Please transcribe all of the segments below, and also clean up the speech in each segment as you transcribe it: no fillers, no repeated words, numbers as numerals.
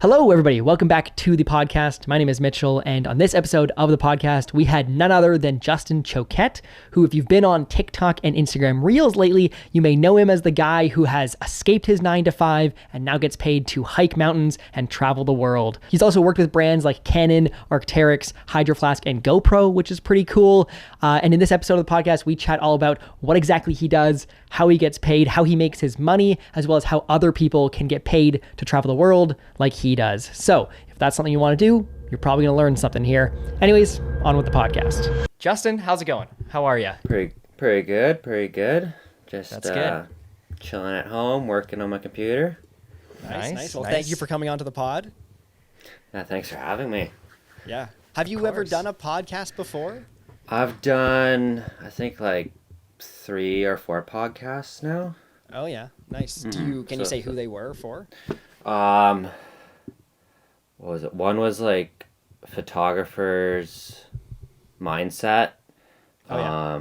Hello, everybody. Welcome back to the podcast. My name is Mitchell, and on this episode of the podcast, we had none other than Justin Choquette, who, if you've been on TikTok and Instagram Reels lately, you may know him as the guy who has escaped his 9-to-5 and now gets paid to hike mountains and travel the world. He's also worked with brands like Canon, Arc'teryx, Hydro Flask, and GoPro, which is pretty cool. And in this episode of the podcast, we chat all about what exactly he does, how he gets paid, how he makes his money, as well as how other people can get paid to travel the world like he does. So if that's something you want to do, you're probably going to learn something here. Anyways, on with the podcast. Justin, how's it going? How are you? Pretty good. Just That's good. Chilling at home, working on my computer. Nice. Well, thank you for coming onto the pod. Yeah, thanks for having me. Yeah. Have you ever done a podcast before? I've done, I think, like 3 or 4 podcasts now. Oh yeah, nice. Can you say who they were for? What was it? One was like photographer's mindset. Oh, yeah.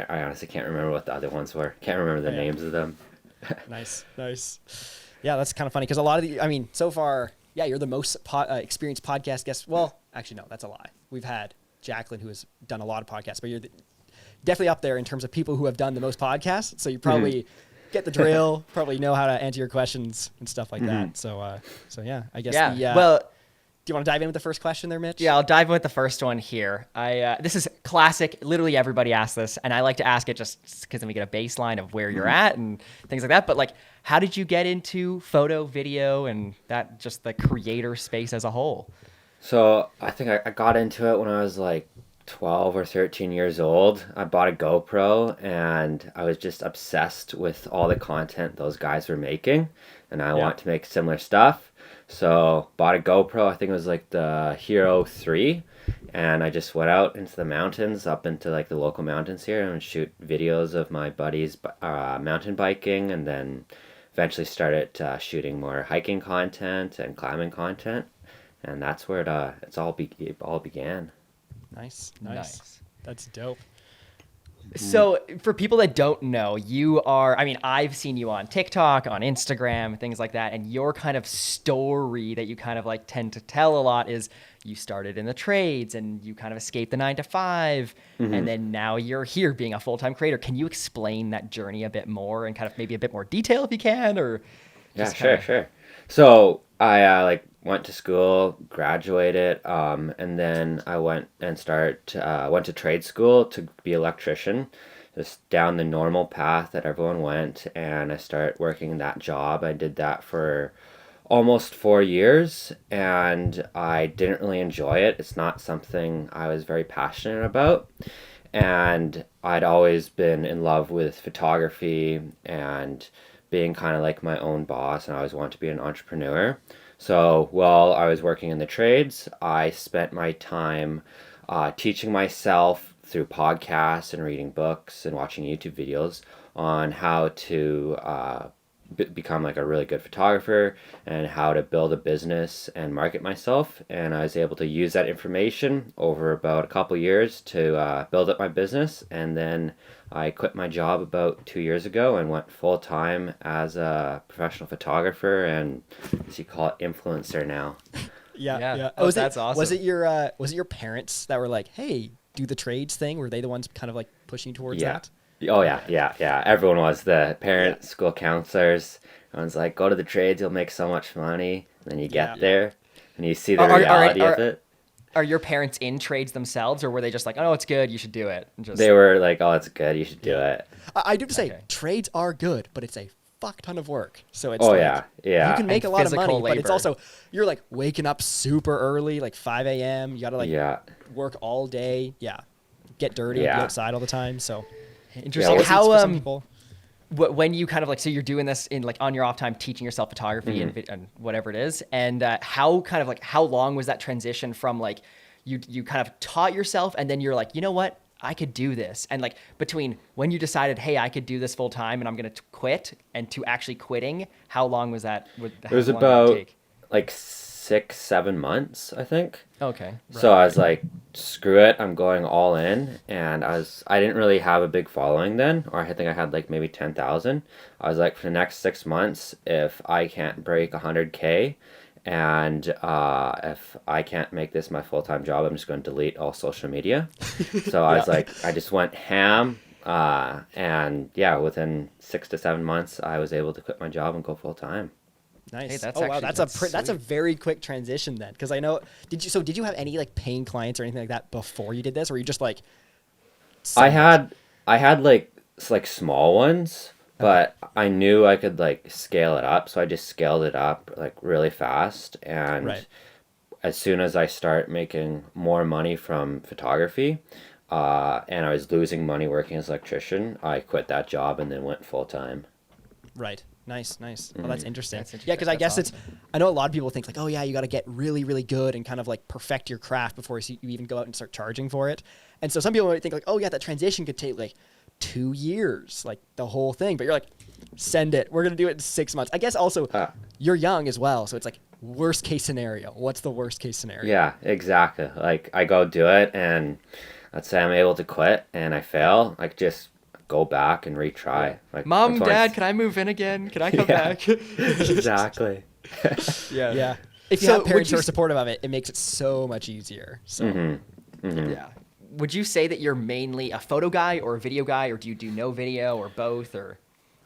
I honestly can't remember what the other ones were. Can't remember the names of them. Nice. Yeah, that's kind of funny because a lot of so far, yeah, you're the most experienced podcast guest. Well, actually, no, that's a lie. We've had Jacqueline, who has done a lot of podcasts, but you're definitely up there in terms of people who have done the most podcasts. So you probably get the drill, probably know how to answer your questions and stuff like that. So yeah, I guess. Yeah. Do you want to dive in with the first question there, Mitch? Yeah, I'll dive in with the first one here. This is classic. Literally everybody asks this, and I like to ask it just because then we get a baseline of where you're at and things like that. But like, how did you get into photo, video, and that just the creator space as a whole? So I think I got into it when I was like 12 or 13 years old. I bought a GoPro and I was just obsessed with all the content those guys were making, and I want to make similar stuff. So bought a GoPro, I think it was like the Hero 3, and I just went out into the mountains, up into like the local mountains here, and would shoot videos of my buddies mountain biking, and then eventually started shooting more hiking content and climbing content, and that's where it all began. Nice. That's dope. So for people that don't know, you are, I've seen you on TikTok, on Instagram, things like that. And your kind of story that you kind of like tend to tell a lot is you started in the trades and you kind of escaped the 9-to-5. And then now you're here being a full-time creator. Can you explain that journey a bit more and kind of maybe a bit more detail if you can, or? Yeah, sure. So I went to school, graduated, and then I went to trade school to be an electrician, just down the normal path that everyone went, and I started working that job. I did that for almost 4 years, and I didn't really enjoy it. It's not something I was very passionate about, and I'd always been in love with photography and being kind of like my own boss, and I always wanted to be an entrepreneur. So while I was working in the trades, I spent my time teaching myself through podcasts and reading books and watching YouTube videos on how to become like a really good photographer and how to build a business and market myself. And I was able to use that information over about a couple years to build up my business. And then I quit my job about 2 years ago and went full-time as a professional photographer and, as you call it, influencer now. Yeah. Oh, that's awesome. Was it your parents that were like, hey, do the trades thing? Were they the ones kind of like pushing you towards that? Oh, yeah. Everyone was. The parents, school counselors. Everyone's like, go to the trades, you'll make so much money. And then you get there and you see the reality of it. Are your parents in trades themselves, or were they just like, oh, it's good, you should do it? They were like, oh, it's good, you should do it. I do have to say, trades are good, but it's a fuck ton of work. So it's yeah. You can make a lot of money, labor. But it's also, you're like waking up super early, like 5 a.m. You got to work all day. Yeah. Get dirty, be outside all the time. So interesting. Yeah, how some people. When you kind of like, so you're doing this in like on your off time, teaching yourself photography and whatever it is, and how long was that transition from like you kind of taught yourself and then you're like, you know what, I could do this, and like between when you decided, hey, I could do this full time and I'm gonna quit, and to actually quitting, how long was that? It was about like 6-7 months, I think. Okay. So I was like, screw it, I'm going all in. And I didn't really have a big following then, or I think I had like maybe 10,000. I was like, for the next 6 months, if I can't break 100K and if I can't make this my full-time job, I'm just going to delete all social media. So I was like, I just went ham. And yeah, within 6 to 7 months, I was able to quit my job and go full-time. Nice. Hey, that's oh wow, actually- that's a very quick transition then, because I know. Did you have any like paying clients or anything like that before you did this, or were you just like? I had like small ones, but I knew I could like scale it up, so I just scaled it up like really fast. And Right. as soon as I start making more money from photography, and I was losing money working as an electrician, I quit that job and then went full time. Right. Nice. Oh, that's interesting. That's interesting. Yeah, because I That's guess I know a lot of people think like, oh yeah, you got to get really, really good and kind of like perfect your craft before you even go out and start charging for it. And so some people might think like, oh yeah, that transition could take like 2 years, like the whole thing. But you're like, send it. We're going to do it in 6 months. I guess also you're young as well. So it's like worst case scenario. What's the worst case scenario? Yeah, exactly. Like I go do it and let's say I'm able to quit and I fail, like just go back and retry. Like, Mom, that's why Dad, can I move in again? Can I come Yeah. back? Exactly. Yeah. Yeah. If you So have parents would you who are supportive of it, it makes it so much easier. So Yeah. Would you say that you're mainly a photo guy or a video guy, or do you do no video or both, or?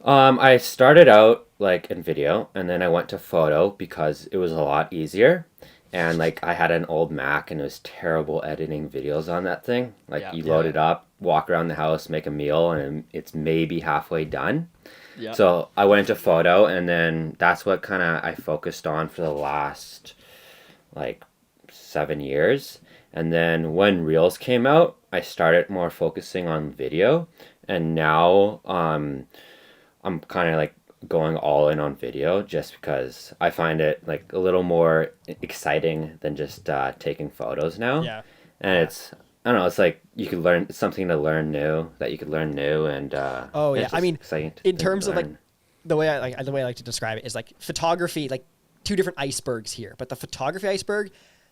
I started out like in video and then I went to photo because it was a lot easier. And like I had an old Mac and it was terrible editing videos on that thing. Like Yeah. you load it up, walk around the house, make a meal, and it's maybe halfway done. Yeah. So I went into photo and then that's what kind of I focused on for the last like 7 years. And then when Reels came out, I started more focusing on video. And now I'm kind of like going all in on video just because I find it like a little more exciting than just taking photos now. yeah. And it's, I don't know, it's like you could learn, it's something to learn new, that you could learn new. And Oh, it's yeah. I just mean, exciting in to terms of like learn. the way I like to describe it is like photography, like two different icebergs here. But the photography iceberg,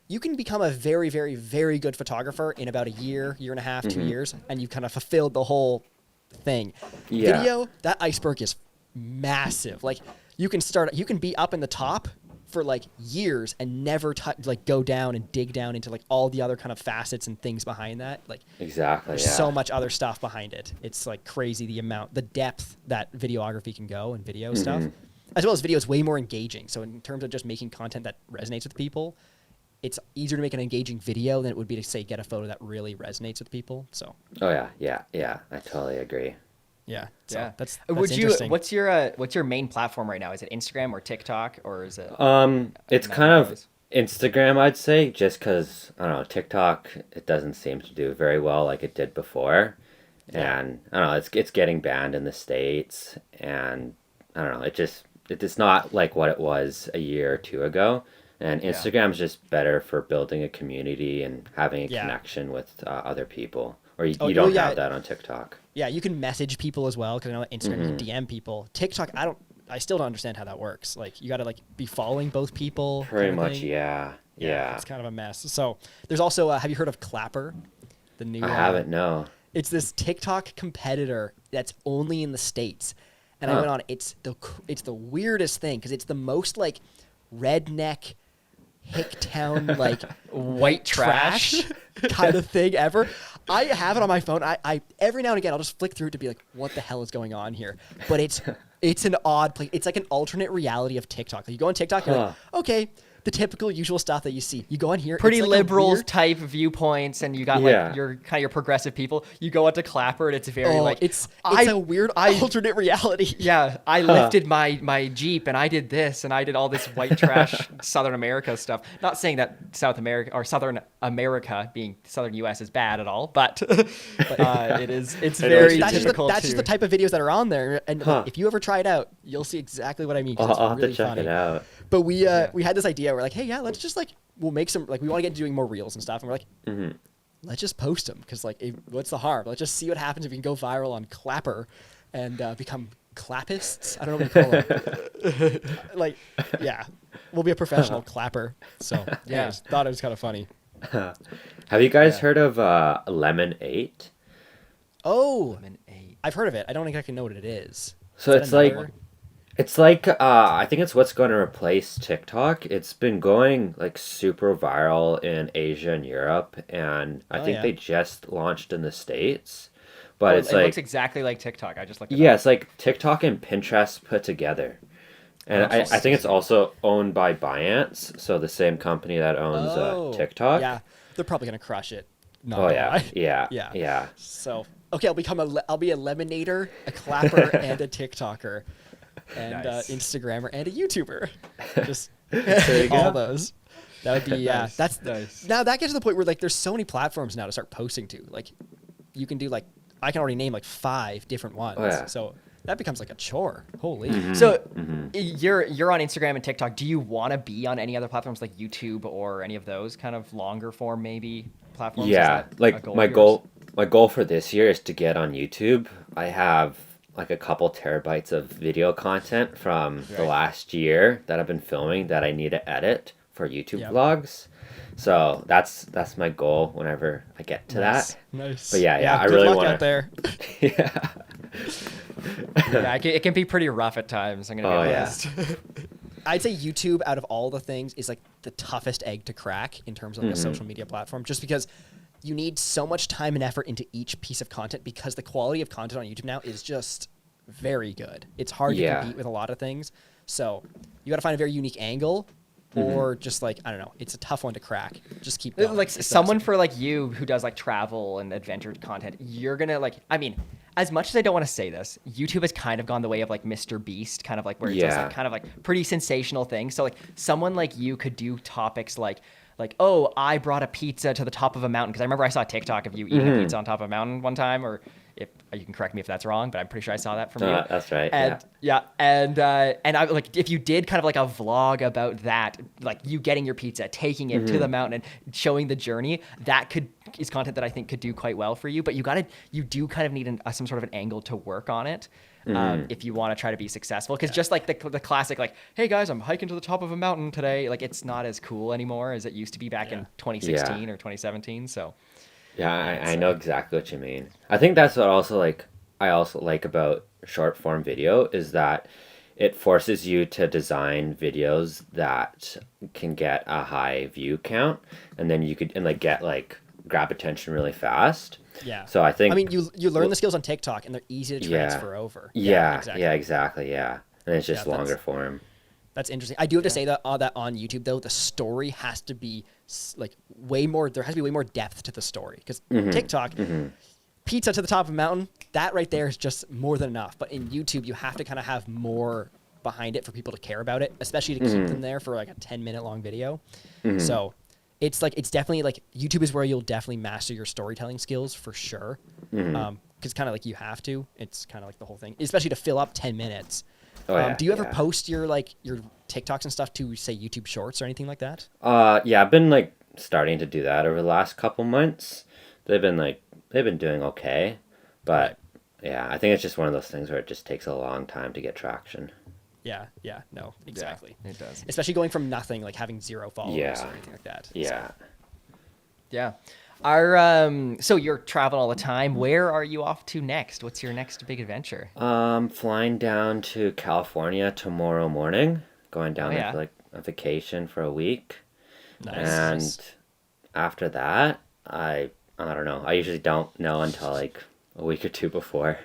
you can become a very, very, very good photographer in about a year and a half, 2 years, and you've kind of fulfilled the whole thing. Yeah. Video, that iceberg is massive. Like you can be up in the top for like years and never like go down and dig down into like all the other kind of facets and things behind that. Like Exactly. there's Yeah. so much other stuff behind it. It's like crazy the depth that videography can go and video stuff. As well as video is way more engaging. So in terms of just making content that resonates with people, it's easier to make an engaging video than it would be to say get a photo that really resonates with people. So Oh yeah. I totally agree. yeah. So Yeah. that's Would you? interesting. What's your main platform right now? Is it Instagram or TikTok or is it? It's Not kind of always. Instagram, I'd say, just because I don't know, TikTok, it doesn't seem to do very well like it did before, and I don't know, it's getting banned in the States, and I don't know, it's not like what it was a year or two ago, and Instagram's just better for building a community and having a connection with other people, or you don't have that on TikTok. Yeah, you can message people as well because I know that Instagram you can DM people. TikTok, I still don't understand how that works. Like you got to like be following both people. Pretty kind of much, thing. yeah. It's kind of a mess. So there's also have you heard of Clapper? The new I haven't, no. It's this TikTok competitor that's only in the States. And I went on. It's the weirdest thing because it's the most like redneck hicktown like White trash. kind of thing ever. I have it on my phone. I every now and again I'll just flick through it to be like, what the hell is going on here? But it's an odd place. It's like an alternate reality of TikTok. Like you go on TikTok, you're like, okay, the typical usual stuff that you see. You go on here, Pretty it's like a liberal weird- type viewpoints, and you got Yeah. like your kind of your progressive people. You go onto Clapper, and it's very like it's I- a weird alternate reality. Yeah, I lifted my Jeep and I did this and I did all this white trash Southern America stuff. Not saying that South America or Southern America being Southern U.S. is bad at all, but it is. It's very That's typical. just the type of videos that are on there. And if you ever try it out, you'll see exactly what I mean. 'Cause it's I'll have really to check funny. it out. But we had this idea. We're like, hey, yeah, let's just like we'll make some like we want to get into doing more reels and stuff. And we're like, let's just post them because like what's the harm? Let's just see what happens if we can go viral on Clapper and become clappists. I don't know what you call them. Like, yeah. we'll be a professional clapper. So yeah, thought it was kind of funny. Have you guys heard of Lemon 8? Oh, I'm an 8. I've heard of it. I don't exactly know what it is. So Is that another- it's like I think it's what's going to replace TikTok. It's been going like super viral in Asia and Europe, and I think they just launched in the States. But it's it like looks exactly like TikTok. I just looked it yeah, up. it's like TikTok and Pinterest put together. And I think it's also owned by Binance, so the same company that owns TikTok. Yeah, they're probably gonna crush it. Not Oh gonna yeah, lie. yeah, Yeah. yeah. So okay, I'll be a lemonator, a clapper, and a TikToker, and Nice. Instagrammer, and a YouTuber. Just There you all go. those. That would be Nice. That's Nice. Now that gets to the point where like there's so many platforms now to start posting to. Like, you can do like I can already name like 5 different ones. Oh, yeah. So that becomes like a chore. Holy. So you're on Instagram and TikTok. Do you want to be on any other platforms like YouTube or any of those kind of longer form maybe platforms? Is Yeah, that like a my of yours? goal for this year is to get on YouTube. I have like a couple terabytes of video content from the Right. last year that I've been filming that I need to edit for YouTube Yeah. vlogs. So that's my goal whenever I get to that. Nice. But yeah, I good really luck wanna- out there. Yeah. Yeah, it can be pretty rough at times. I'm gonna be Oh, yeah. honest. I'd say YouTube, out of all the things, is like the toughest egg to crack in terms of like a social media platform, just because you need so much time and effort into each piece of content because the quality of content on YouTube now is just very good. It's hard to Yeah. compete with a lot of things. So you got to find a very unique angle, or just like, I don't know, it's a tough one to crack. Just keep going. Like It's someone awesome. for like you who does like travel and adventure content, you're gonna like. I mean, as much as I don't want to say this, YouTube has kind of gone the way of like Mr. Beast, kind of like where it's just Yeah. like kind of like pretty sensational things. So like someone like you could do topics like oh, I brought a pizza to the top of a mountain, because I remember I saw a TikTok of you eating a pizza on top of a mountain one time, or if you can correct me if that's wrong, but I'm pretty sure I saw that from you. That's right. And and I like if you did kind of like a vlog about that, like you getting your pizza, taking it to the mountain, and showing the journey, that is content that I think could do quite well for you. But you do kind of need some sort of an angle to work on it. If you want to try to be successful, because just like the classic, like, hey guys, I'm hiking to the top of a mountain today, like it's not as cool anymore as it used to be back in 2016 or 2017. So Yeah, I know exactly what you mean. I think that's what I also like about short form video is that it forces you to design videos that can get a high view count, and then you could grab attention really fast. Yeah. So I think I mean, you learn the skills on TikTok, and they're easy to transfer over. Yeah, exactly. exactly. Yeah, and it's just Yeah, longer form. That's interesting. I do have to say that on YouTube though, the story has to be like way more. There has to be way more depth to the story, because TikTok, pizza to the top of a mountain, that right there is just more than enough. But in YouTube, you have to kind of have more behind it for people to care about it, especially to keep them there for like a 10-minute long video. So it's definitely like YouTube is where you'll definitely master your storytelling skills for sure. Because kind of like you have to. It's kind of like the whole thing, especially to fill up 10 minutes. Oh, yeah, Do you ever yeah. post your TikToks and stuff to say YouTube Shorts or anything like that? Yeah, I've been starting to do that over the last couple months. They've been doing okay, but yeah, I think it's just one of those things where it just takes a long time to get traction. Yeah, no, exactly. it does. Especially going from nothing, like having 0 followers Yeah. or anything like that. Yeah. Yeah. So you're traveling all the time. Where are you off to next? What's your next big adventure? Flying down to California tomorrow morning, going down there yeah. for a vacation for a week. Nice. And after that, I don't know. I usually don't know until a week or two before.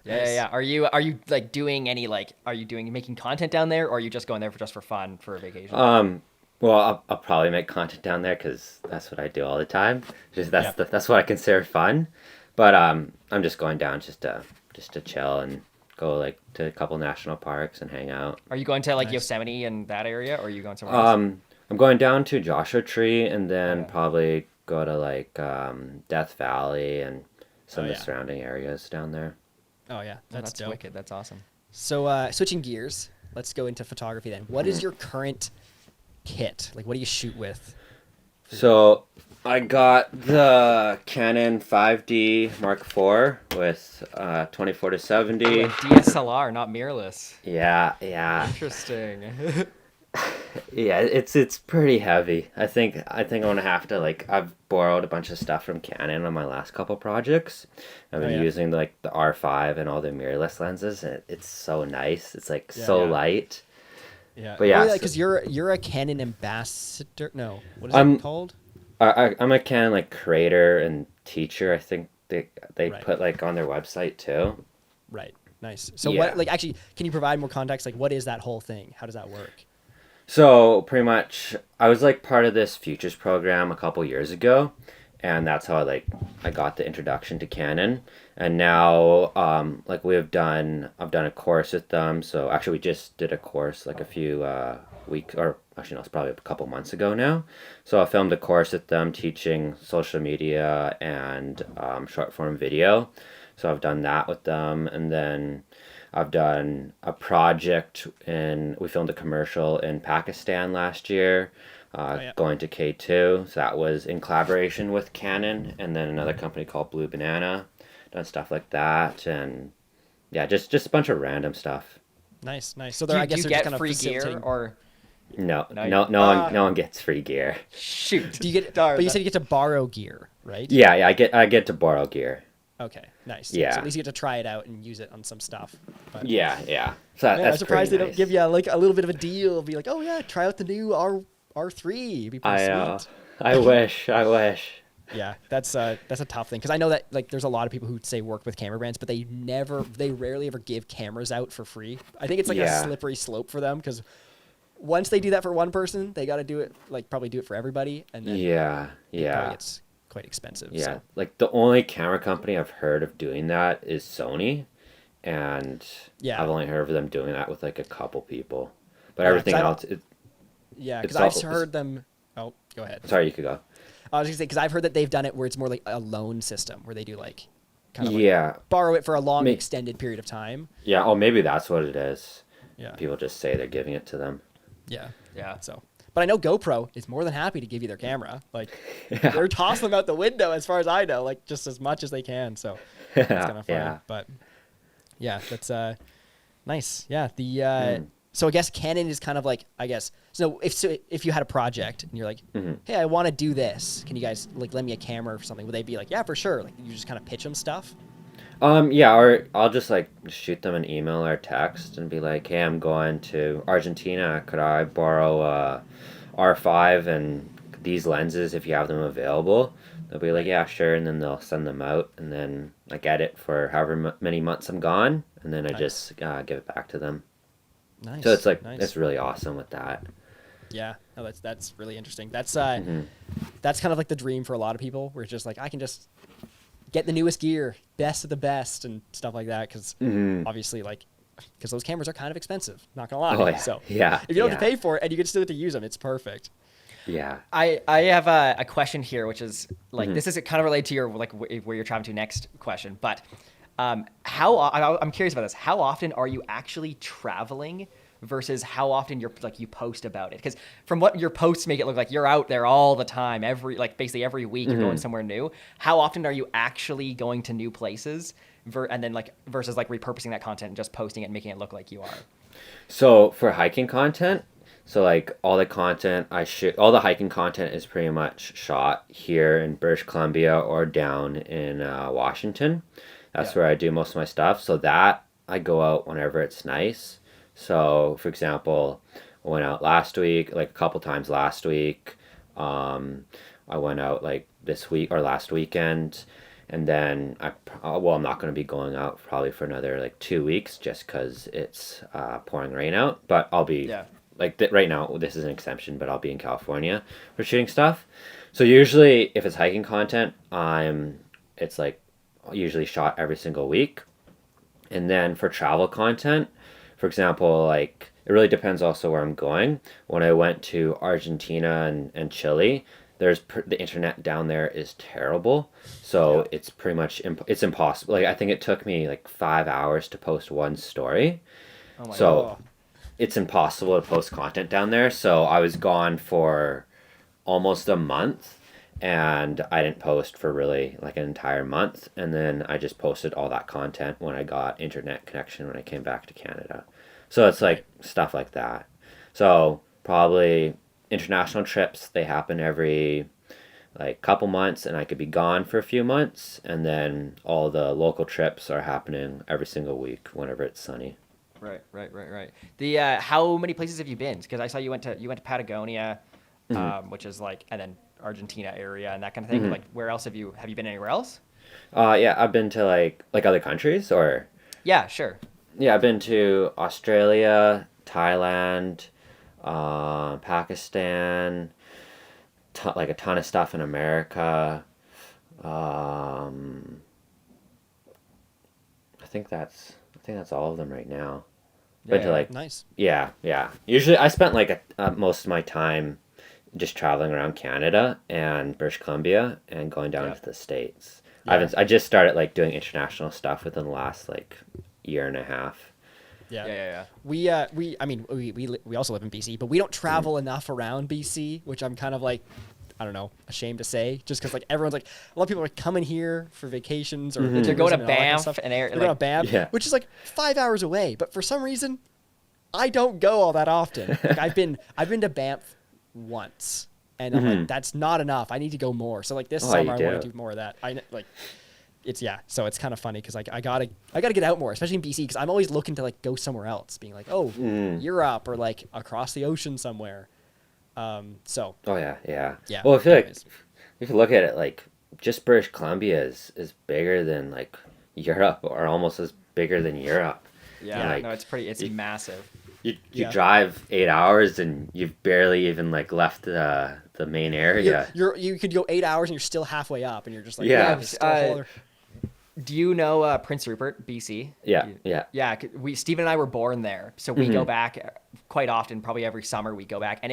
Yeah. Are you like doing any making content down there, or are you just going there just for fun for a vacation? Well, I'll probably make content down there because that's what I do all the time. That's what I consider fun. But I'm just going down just to chill and go to a couple national parks and hang out. Are you going to Nice. Yosemite and that area, or are you going somewhere else? I'm going down to Joshua Tree and then probably go to Death Valley and some of the surrounding areas down there. Oh yeah, that's dope. wicked. That's awesome. So switching gears, let's go into photography then. What is your current kit? Like, what do you shoot with? So I got the Canon 5D Mark IV with 24 to 70. DSLR, not mirrorless. Yeah. Interesting. Yeah, it's pretty heavy. I think I'm gonna have to like I've borrowed a bunch of stuff from Canon on my last couple projects. I've Oh been yeah, using like the R5 and all the mirrorless lenses. And it's so nice. It's like yeah, so light. yeah. But Oh yeah, yeah, so because you're a Canon ambassador. No, what is it I'm called? I'm a Canon like creator and teacher. I think they Right. put like on their website too. Right. Nice. So what, Yeah. like, actually, can you provide more context? Like, what is that whole thing? How does that work? So pretty much, I was like part of this futures program a couple years ago, and that's how I got the introduction to Canon. And now, like I've done a course with them. So actually, we just did a course like a few weeks, or actually no, it's probably a couple months ago now. So I filmed a course with them teaching social media and short form video. So I've done that with them, and then I've done a project we filmed a commercial in Pakistan last year, Oh yeah. going to K2. So that was in collaboration with Canon and then another company called Blue Banana. Done stuff like that, and yeah, just a bunch of random stuff. Nice, nice. So Do they're, you, I do guess you they're just get kind of free gear facilitating. or No, No, no, no one gets free gear. shoot? Do you get? Darn But you that. said you get to borrow gear, right? Yeah, yeah, I get to borrow gear. Okay, nice. Yeah. So at least you get to try it out and use it on some stuff. But, Yeah, yeah. So man, I'm that's surprised pretty they don't nice. give you like a little bit of a deal. Be like, oh yeah, try out the new R3. It'd be pretty sweet. I wish, I wish. Yeah, that's a tough thing because I know that like there's a lot of people who say work with camera brands, but they rarely ever give cameras out for free. I think it's like Yeah. a slippery slope for them because once they do that for one person, they got to do it like probably do it for everybody, and then Yeah, it probably yeah. gets quite expensive. Yeah, So. like the only camera company I've heard of doing that is Sony, and Yeah. I've only heard of them doing that with like a couple people. But Yeah, 'cause everything I- else, Yeah, It's because I've all- heard them. Oh, go ahead. sorry, you could go. I was gonna say because I've heard that they've done it where it's more like a loan system where they do like kind of like Yeah, borrow it for a long May- extended period of time. yeah. Oh, maybe that's what it is. Yeah. People just say they're giving it to them. Yeah. Yeah. So, but I know GoPro is more than happy to give you their camera. Like Yeah. they're tossing them out the window as far as I know, like just as much as they can. So it's kind of funny. Yeah. But yeah, that's nice. Yeah. The Mm. so I guess Canon is kind of like I guess so if you had a project and you're like, Mhm. hey, I want to do this. Can you guys like lend me a camera or something? Would they be like, yeah, for sure? Like you just kind of pitch them stuff. Yeah, or I'll just like shoot them an email or text and be like, "Hey, I'm going to Argentina. Could I borrow R5 and these lenses if you have them available?" They'll be like, "Yeah, sure," and then they'll send them out, and then I get it for however many months I'm gone, and then I Nice. just give it back to them. Nice. So it's like nice. it's really awesome with that. Yeah, no, that's really interesting. That's Mhm. that's kind of like the dream for a lot of people, where it's just like I can just get the newest gear, best of the best, and stuff like that. Because Mhm. obviously, like, because those cameras are kind of expensive. Not gonna lie. Oh yeah, So yeah, if you don't have to yeah, pay for it and you can still get to use them, it's perfect. yeah. I have a question here, which is like Mhm. this is kind of related to your like where you're traveling to next question, but I'm curious about this. How often are you actually traveling versus how often you post about it? Because from what your posts make it look like, you're out there all the time, basically every week you're going somewhere new. How often are you actually going to new places, and then versus like repurposing that content and just posting it and making it look like you are? So for hiking content, so like all the content I shoot, all the hiking content is pretty much shot here in British Columbia or down in Washington. That's Yeah. where I do most of my stuff. So that I go out whenever it's nice. So for example, I went out last week, like a couple times last week. I went out like this week or last weekend. And then I'm not going to be going out probably for another like 2 weeks just because it's pouring rain out. But I'll be Yeah. like right now. This is an exception, but I'll be in California for shooting stuff. So usually, if it's hiking content, it's like usually shot every single week. And then for travel content, for example, like it really depends also where I'm going. When I went to Argentina and Chile, the internet down there is terrible. So Yeah. it's pretty much it's impossible. Like I think it took me like 5 hours to post one story. Oh my So God. it's impossible to post content down there. So I was gone for almost a month and I didn't post for really like an entire month. And then I just posted all that content when I got internet connection when I came back to Canada. So it's like stuff like that. So probably international trips, they happen every like couple months, and I could be gone for a few months, and then all the local trips are happening every single week whenever it's sunny. Right. The how many places have you been? Because I saw you went to Patagonia, which is like, and then Argentina area and that kind of thing. Like, where else have you been anywhere else? Yeah, I've been to like other countries, or Yeah, sure. yeah, I've been to Australia, Thailand, Pakistan, like a ton of stuff in America. I think that's all of them right now. Been to like Nice. yeah. Usually I spent like most of my time just traveling around Canada and British Columbia and going down to the States. Yeah. I just started like doing international stuff within the last like year and a half. Yeah. We also live in BC, but we don't travel enough around BC, which I'm kind of like, I don't know, ashamed to say, just because like everyone's like, a lot of people are coming here for vacations or They're going to tourism and all that kind of Banff stuff. and They're going to Banff, Yeah. which is like 5 hours away. But for some reason, I don't go all that often. Like I've been to Banff once, and I'm like, that's not enough. I need to go more. So like this Oh, summer, you I want do. to do more of that. So it's kind of funny because like I gotta get out more, especially in BC, because I'm always looking to like go somewhere else, being like, oh, Europe or like across the ocean somewhere. So Oh yeah. Yeah, Well, I feel like anyways. if you look at it, like just British Columbia is bigger than like Europe, or almost as bigger than Europe. Yeah, Like, no, it's massive. You Yeah. drive 8 hours and you've barely even like left the main area. you could go 8 hours and you're still halfway up, and you're just like, Yeah. there's still a whole other- Do you know Prince Rupert, BC? Yeah, yeah. Yeah, Stephen and I were born there, so we go back quite often. Probably every summer we go back, and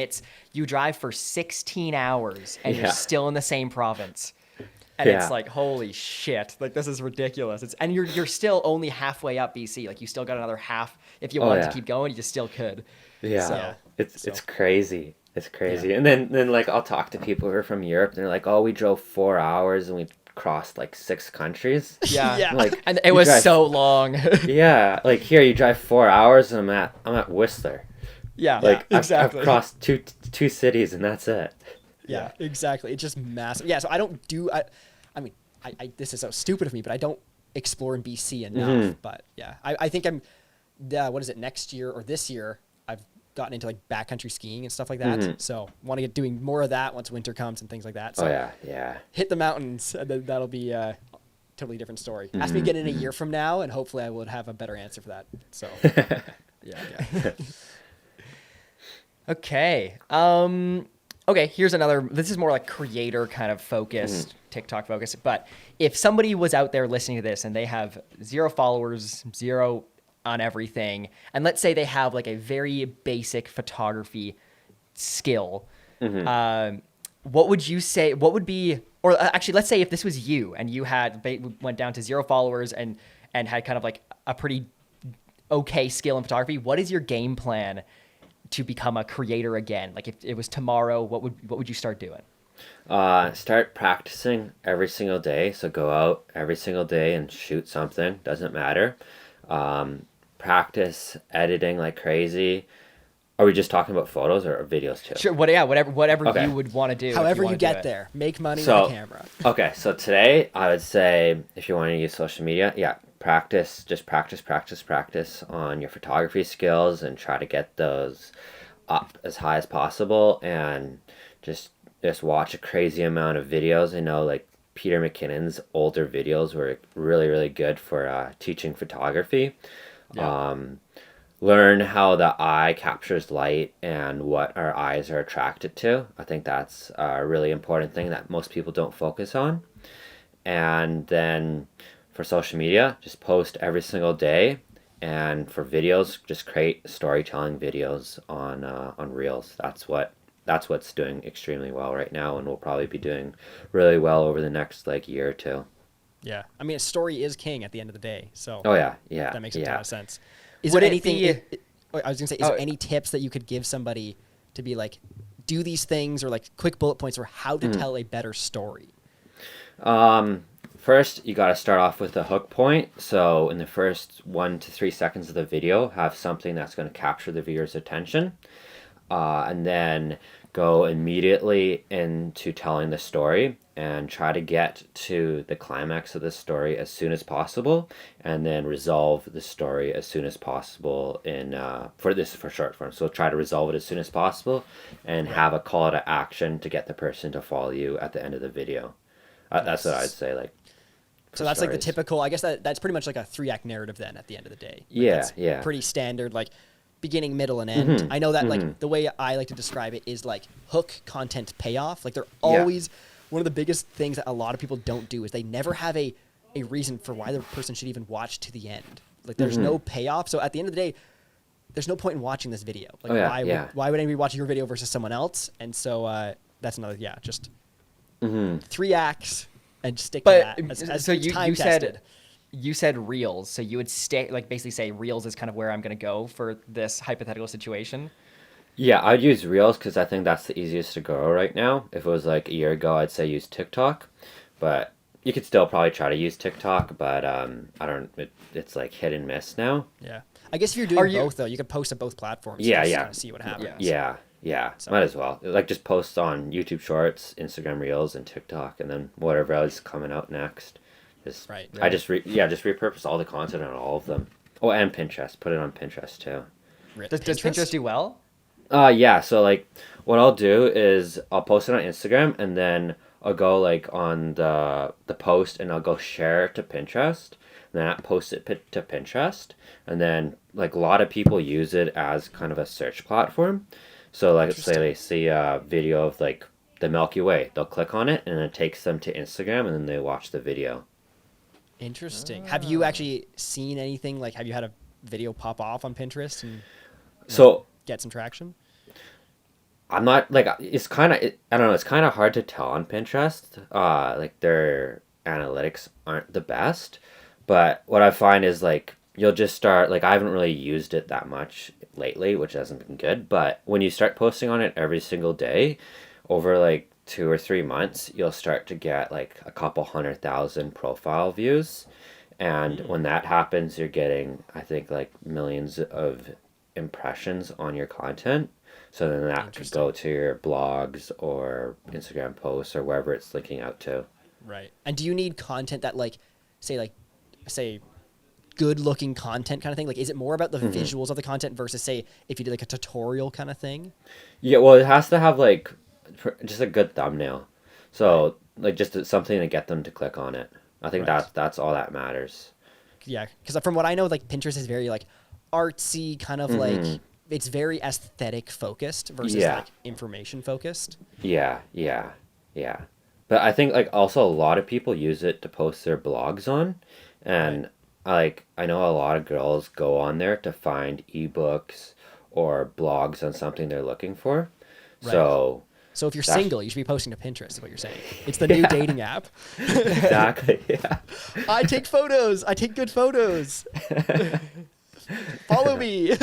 you drive for 16 hours and you're Yeah. still in the same province, and Yeah. it's like, holy shit, like this is ridiculous. And you're still only halfway up BC, like you still got another half. If you wanted yeah. to keep going, you still could. Yeah, So- it's crazy. It's crazy. And then like I'll talk to people who are from Europe, and they're like, "Oh, we drove 4 hours and we crossed like 6 countries." Yeah, Yeah. Like, and it you was drive- so long. Yeah, like here you drive 4 hours and I'm at Whistler. Yeah, Like exactly. I've crossed two cities and that's it. Yeah, exactly. It's just massive. Yeah, so I don't do. I mean, this is so stupid of me, but I don't explore in BC enough. But yeah, I think I'm. What is it, next year or this year? I've gotten into like backcountry skiing and stuff like that. So want to get doing more of that once winter comes and things like that. So Oh yeah. hit the mountains, and then that'll be a totally different story. Ask me again in a year from now, and hopefully I would have a better answer for that. So yeah. Okay. Okay, here's another. This is more like creator kind of focused, TikTok focused. But if somebody was out there listening to this and they have 0 followers, 0 on everything, and let's say they have like a very basic photography skill, what would you say? What would be, or actually, let's say if this was you and you went down to 0 followers and had kind of like a pretty okay skill in photography. What is your game plan to become a creator again? Like if it was tomorrow, what would you start doing? Start practicing every single day. So go out every single day and shoot something. Doesn't matter. Practice editing like crazy. Are we just talking about photos or videos too? Sure. Whatever Okay. you would want to do. if However you wanna do get it. there, make money So- with a camera. Okay, so today I would say if you want to use social media, practice on your photography skills and try to get those up as high as possible, and just watch a crazy amount of videos. I know like Peter McKinnon's older videos were really, really good for teaching photography. Learn how the eye captures light and what our eyes are attracted to. I think that's a really important thing that most people don't focus on. And then for social media, just post every single day. And for videos, just create storytelling videos on Reels. That's what's doing extremely well right now, and will probably be doing really well over the next like year or two. Yeah, I mean, a story is king at the end of the day. So Oh yeah. that makes a ton of sense. Is Would there it anything? be- I was gonna say, is there any tips that you could give somebody to be like, do these things, or like quick bullet points, or how to tell a better story? First, you got to start off with a hook point. So in the first 1 to 3 seconds of the video, have something that's going to capture the viewer's attention. and then go immediately into telling the story and try to get to the climax of the story as soon as possible, and then resolve the story as soon as possible in for short form. So try to resolve it as soon as possible and have a call to action to get the person to follow you at the end of the video. That's what I'd say, like. So that's like the stories. typical, I guess that's pretty much like a 3-act narrative then at the end of the day. Like Yeah, that's yeah. pretty standard, like beginning, middle, and end. I know that like the way I like to describe it is like hook, content, payoff. Like they're always, one of the biggest things that a lot of people don't do is they never have a reason for why the person should even watch to the end. Like there's no payoff. So at the end of the day, there's no point in watching this video. Like why would anybody watch your video versus someone else? And so that's another, just 3 acts. And stick to that. As so time tested. You said reels. So you would basically say reels is kind of where I'm going to go for this hypothetical situation. Yeah, I'd use Reels because I think that's the easiest to grow right now. If it was like a year ago, I'd say use TikTok, but you could still probably try to use TikTok. But I don't. It's like hit and miss now. Yeah, I guess if you're doing both though, you could post to both platforms. Yeah, just kind of see what happens. Yeah. Might as well. Like just post on YouTube Shorts, Instagram Reels, and TikTok, and then whatever else is coming out next. Just I just repurpose all the content on all of them. Oh, and Pinterest. Put it on Pinterest too. Does Pinterest do well? Yeah. So like, what I'll do is I'll post it on Instagram, and then I'll go like on the post, and I'll go share to Pinterest, and then I post it to Pinterest, and then like a lot of people use it as kind of a search platform. So like, let's say they see a video of like the Milky Way, they'll click on it, and it takes them to Instagram, and then they watch the video. Interesting. Have you actually seen anything, like have you had a video pop off on Pinterest and get some traction? I'm not like, it's kind of, I don't know, it's kind of hard to tell on Pinterest. Like their analytics aren't the best, but what I find is like you'll just start, like I haven't really used it that much lately, which hasn't been good, but when you start posting on it every single day over like 2 or 3 months, you'll start to get like a couple 100,000 profile views, and when that happens, you're getting, I think, like millions of impressions on your content. So then that could go to your blogs or Instagram posts or wherever it's linking out to. Right. And do you need content that like say good looking content kind of thing? Like, is it more about the visuals of the content versus say if you did like a tutorial kind of thing? Yeah, well, it has to have like just a good thumbnail. So like just something to get them to click on it. I think that's all that matters. Yeah, because from what I know, like Pinterest is very like artsy, kind of like it's very aesthetic focused versus like information focused. Yeah. But I think like also a lot of people use it to post their blogs on, and I know a lot of girls go on there to find ebooks or blogs on something they're looking for. Right. So if you're single, you should be posting to Pinterest, is what you're saying. It's the new dating app. Exactly, yeah. I take photos. I take good photos. Follow me.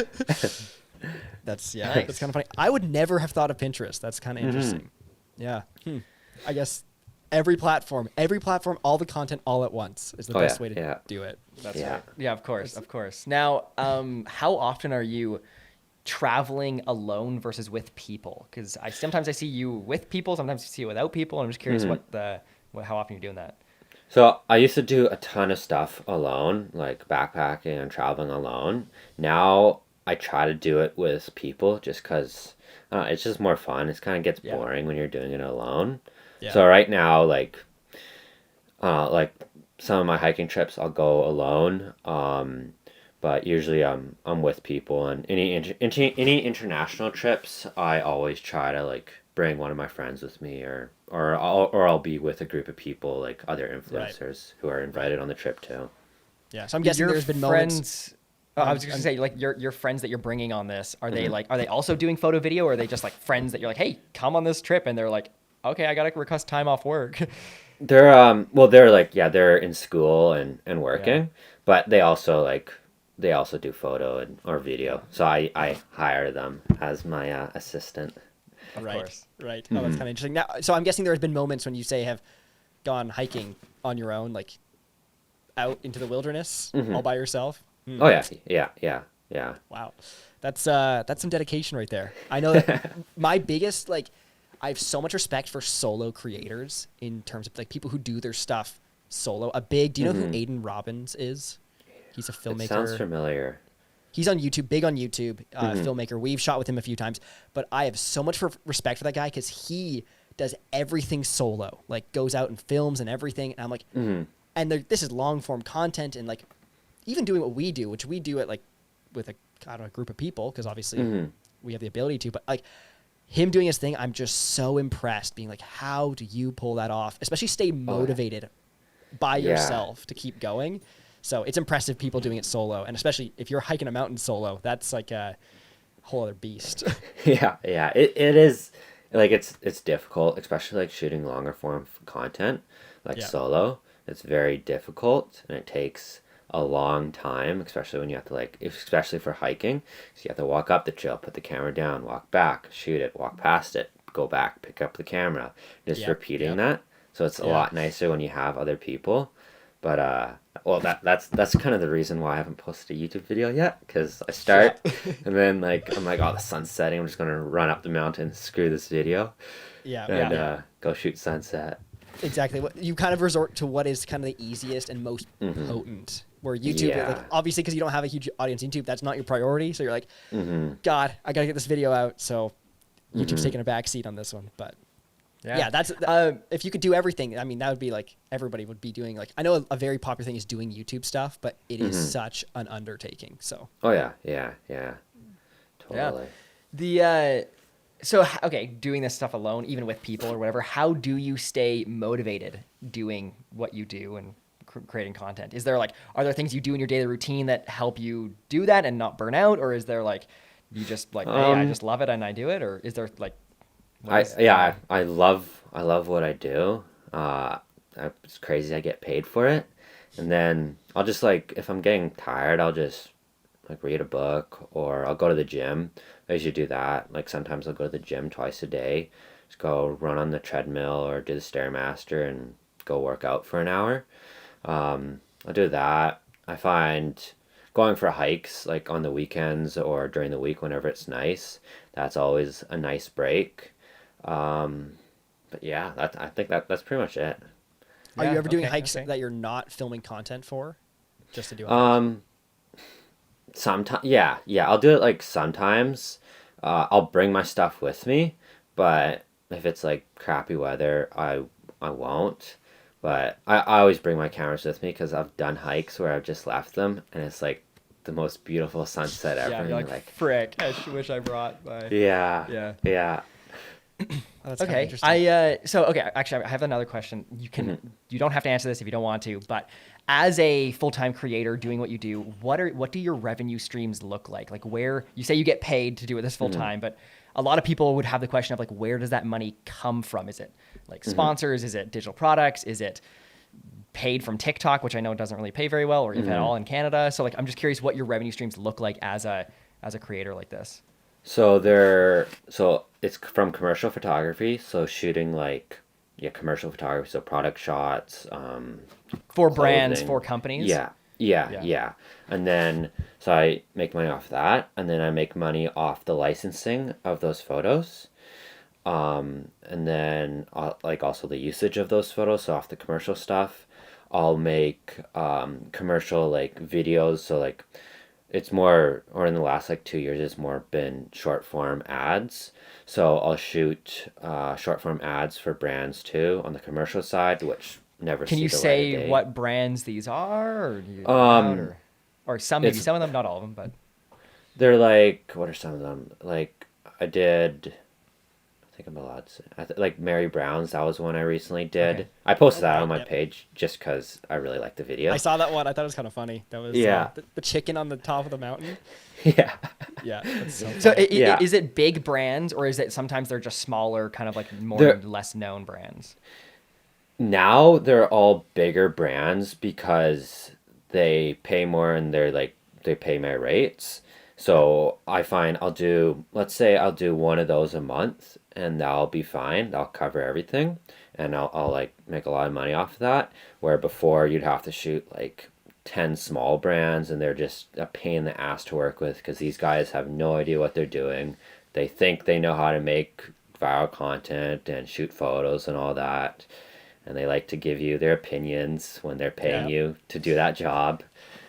That's nice. That's kind of funny. I would never have thought of Pinterest. That's kind of interesting. Yeah. I guess every platform, all the content all at once is the best way to do it. That's right. Yeah, of course. Now, how often are you traveling alone versus with people? Because sometimes I see you with people, sometimes I see you without people. And I'm just curious how often you're doing that. So I used to do a ton of stuff alone, like backpacking and traveling alone. Now I try to do it with people just because it's just more fun. It kind of gets boring when you're doing it alone. Yeah. So right now, like some of my hiking trips, I'll go alone. But usually I'm with people, and any international trips, I always try to like bring one of my friends with me, or I'll be with a group of people, like other influencers who are invited on the trip too. Yeah, so I'm guessing there's been moments. I was just gonna say, like your friends that you're bringing on this, are they also doing photo video, or are they just like friends that you're like, hey, come on this trip, and they're like, okay, I gotta request time off work. They're they're in school and working, but they also do photo or video. So I hire them as my assistant. Of course. Right. Oh, that's kind of interesting. Now, so I'm guessing there's been moments when you say have gone hiking on your own, like out into the wilderness all by yourself. Oh yeah. Wow. That's some dedication right there. I know that my biggest, like, I have so much respect for solo creators in terms of like people who do their stuff solo. Do you know who Aiden Robbins is? He's a filmmaker. It sounds familiar. He's on YouTube, big on YouTube, filmmaker. We've shot with him a few times, but I have so much respect for that guy because he does everything solo, like goes out and films and everything. And I'm like, and this is long form content, and like even doing what we do, which we do it like with a group of people, because obviously we have the ability to, but like him doing his thing, I'm just so impressed, being like, how do you pull that off? Especially stay motivated by yourself to keep going. So it's impressive people doing it solo, and especially if you're hiking a mountain solo, that's like a whole other beast. Yeah. It is like it's difficult, especially like shooting longer form content like solo. It's very difficult, and it takes a long time, especially when you have to especially for hiking. So you have to walk up the trail, put the camera down, walk back, shoot it, walk past it, go back, pick up the camera, just repeating that. So it's a lot nicer when you have other people. But that's kind of the reason why I haven't posted a YouTube video yet, because I start and then I'm like, oh, the sun's setting, I'm just gonna run up the mountain, screw this video, and go shoot sunset. Exactly. You kind of resort to what is kind of the easiest and most potent. Where YouTube, like, obviously, because you don't have a huge audience on YouTube, that's not your priority. So you're like, God, I gotta get this video out. So YouTube's taking a back seat on this one, but. Yeah, that's if you could do everything. I mean, that would be like everybody would be doing. Like, I know a very popular thing is doing YouTube stuff, but it is such an undertaking. So. Oh yeah, totally. Yeah. Doing this stuff alone, even with people or whatever. How do you stay motivated doing what you do and creating content? Are there things you do in your daily routine that help you do that and not burn out, or is there like you just hey, I just love it and I do it, or is there like I love what I do. It's crazy I get paid for it. And then I'll just if I'm getting tired, I'll just read a book, or I'll go to the gym. I usually do that. Like sometimes I'll go to the gym twice a day. Just go run on the treadmill or do the Stairmaster and go work out for an hour. I'll do that. I find going for hikes on the weekends or during the week whenever it's nice, that's always a nice break. But yeah, I think that's pretty much it. Are you ever doing hikes that you're not filming content for, just to do it? Sometimes, yeah, I'll do it sometimes. I'll bring my stuff with me, but if it's crappy weather, I won't. But I always bring my cameras with me because I've done hikes where I've just left them, and it's the most beautiful sunset ever. Yeah, you're frick, I wish I brought my. Yeah. Oh, that's okay. Actually, I have another question. You don't have to answer this if you don't want to, but as a full-time creator doing what you do, what do your revenue streams look like? Like, where you say you get paid to do this full time, but a lot of people would have the question of where does that money come from? Is it sponsors? Is it digital products? Is it paid from TikTok, which I know doesn't really pay very well, or if at all in Canada? So I'm just curious what your revenue streams look like as a creator like this. So it's from commercial photography. So shooting commercial photography. So product shots, for clothing. Brands, for companies. Yeah. And then, so I make money off that, and then I make money off the licensing of those photos. And then also the usage of those photos. So off the commercial stuff, I'll make, commercial videos. So it's more, or in the last 2 years, it's more been short form ads. So I'll shoot short form ads for brands too on the commercial side, which never. Can you say what brands these are, or or some, maybe some of them, not all of them, but they're what are some of them? I did. I think I'm allowed to say. Mary Brown's. That was one I recently did. Okay. I posted that on my page just because I really liked the video. I saw that one. I thought it was kind of funny. That was the chicken on the top of the mountain. Yeah. Yeah. That's so is it big brands, or is it sometimes they're just smaller, kind of more less known brands? Now they're all bigger brands because they pay more and they pay my rates. So I find let's say I'll do one of those a month, and that'll be fine. That'll cover everything, and I'll make a lot of money off of that. Where before you'd have to shoot 10 small brands, and they're just a pain in the ass to work with because these guys have no idea what they're doing. They think they know how to make viral content and shoot photos and all that, and they like to give you their opinions when they're paying you to do that job.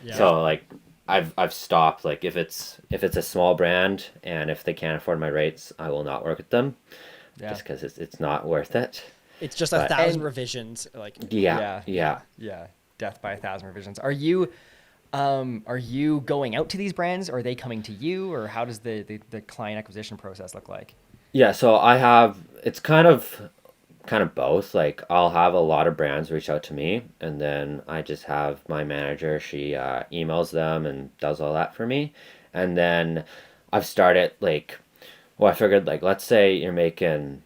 Yeah. So like I've stopped, like if it's a small brand and if they can't afford my rates, I will not work with them. Yeah. Just because it's not worth it. It's just But- 1,000 And- revisions. Like, Yeah. Yeah. Death by 1,000 revisions. Are you going out to these brands, or are they coming to you, or how does the client acquisition process look like? Yeah, so I have, it's kind of both. Like I'll have a lot of brands reach out to me, and then I just have my manager, she emails them and does all that for me. And then I've started like, well, I figured like, let's say you're making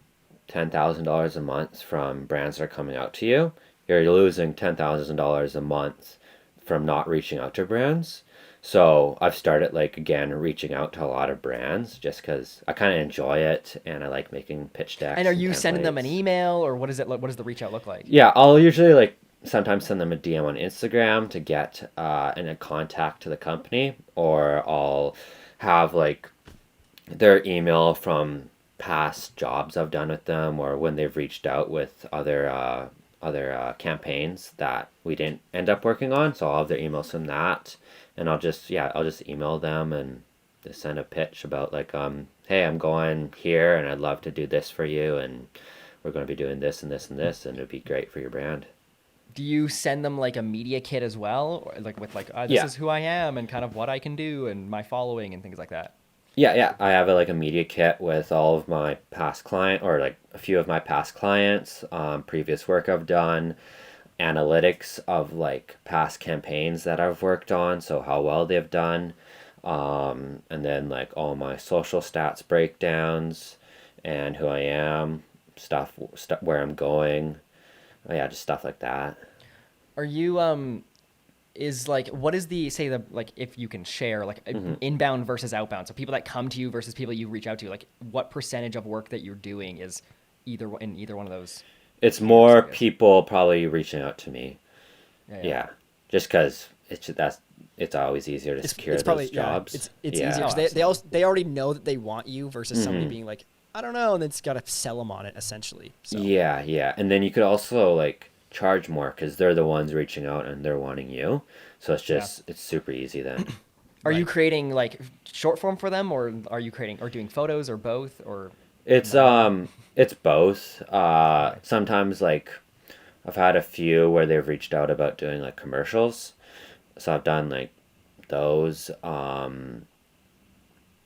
$10,000 a month from brands that are coming out to you. You're losing $10,000 a month from not reaching out to brands. So I've started like again reaching out to a lot of brands just because I kind of enjoy it and I like making pitch decks. And are you sending them an templates. email, or what is it? What does the reach out look like? Yeah, I'll usually like sometimes send them a DM on Instagram to get in a contact to the company, or I'll have like their email from past jobs I've done with them, or when they've reached out with other campaigns that we didn't end up working on. So I'll have their emails from that, and I'll just email them and just send a pitch about like hey, I'm going here and I'd love to do this for you, and we're going to be doing this and this and this, and it'd be great for your brand. Do you send them like a media kit as well, or like with like this Yeah. is who I am and kind of what I can do and my following and things like that? Yeah. I have like a media kit with all of my past client, or like a few of my past clients, previous work I've done, analytics of like past campaigns that I've worked on, so how well they've done, and then like all my social stats breakdowns and who I am, stuff where I'm going. Oh, yeah, just stuff like that. Are you is like, what is the, say, the, like, if you can share like inbound versus outbound, so people that come to you versus people you reach out to, like what percentage of work that you're doing is either one of those? It's more I guess. people probably reaching out to me. Yeah, just because it's always easier to secure it's probably those jobs. it's Yeah. easier 'cause they already know that they want you versus somebody being like, I don't know, and then it's got to sell them on it essentially. So. Yeah, and then you could also like charge more because they're the ones reaching out and they're wanting you. So it's just it's super easy then. Are you creating like short form for them, or are you creating or doing photos, or both, or? It's both. Sometimes like I've had a few where they've reached out about doing like commercials. So I've done like those.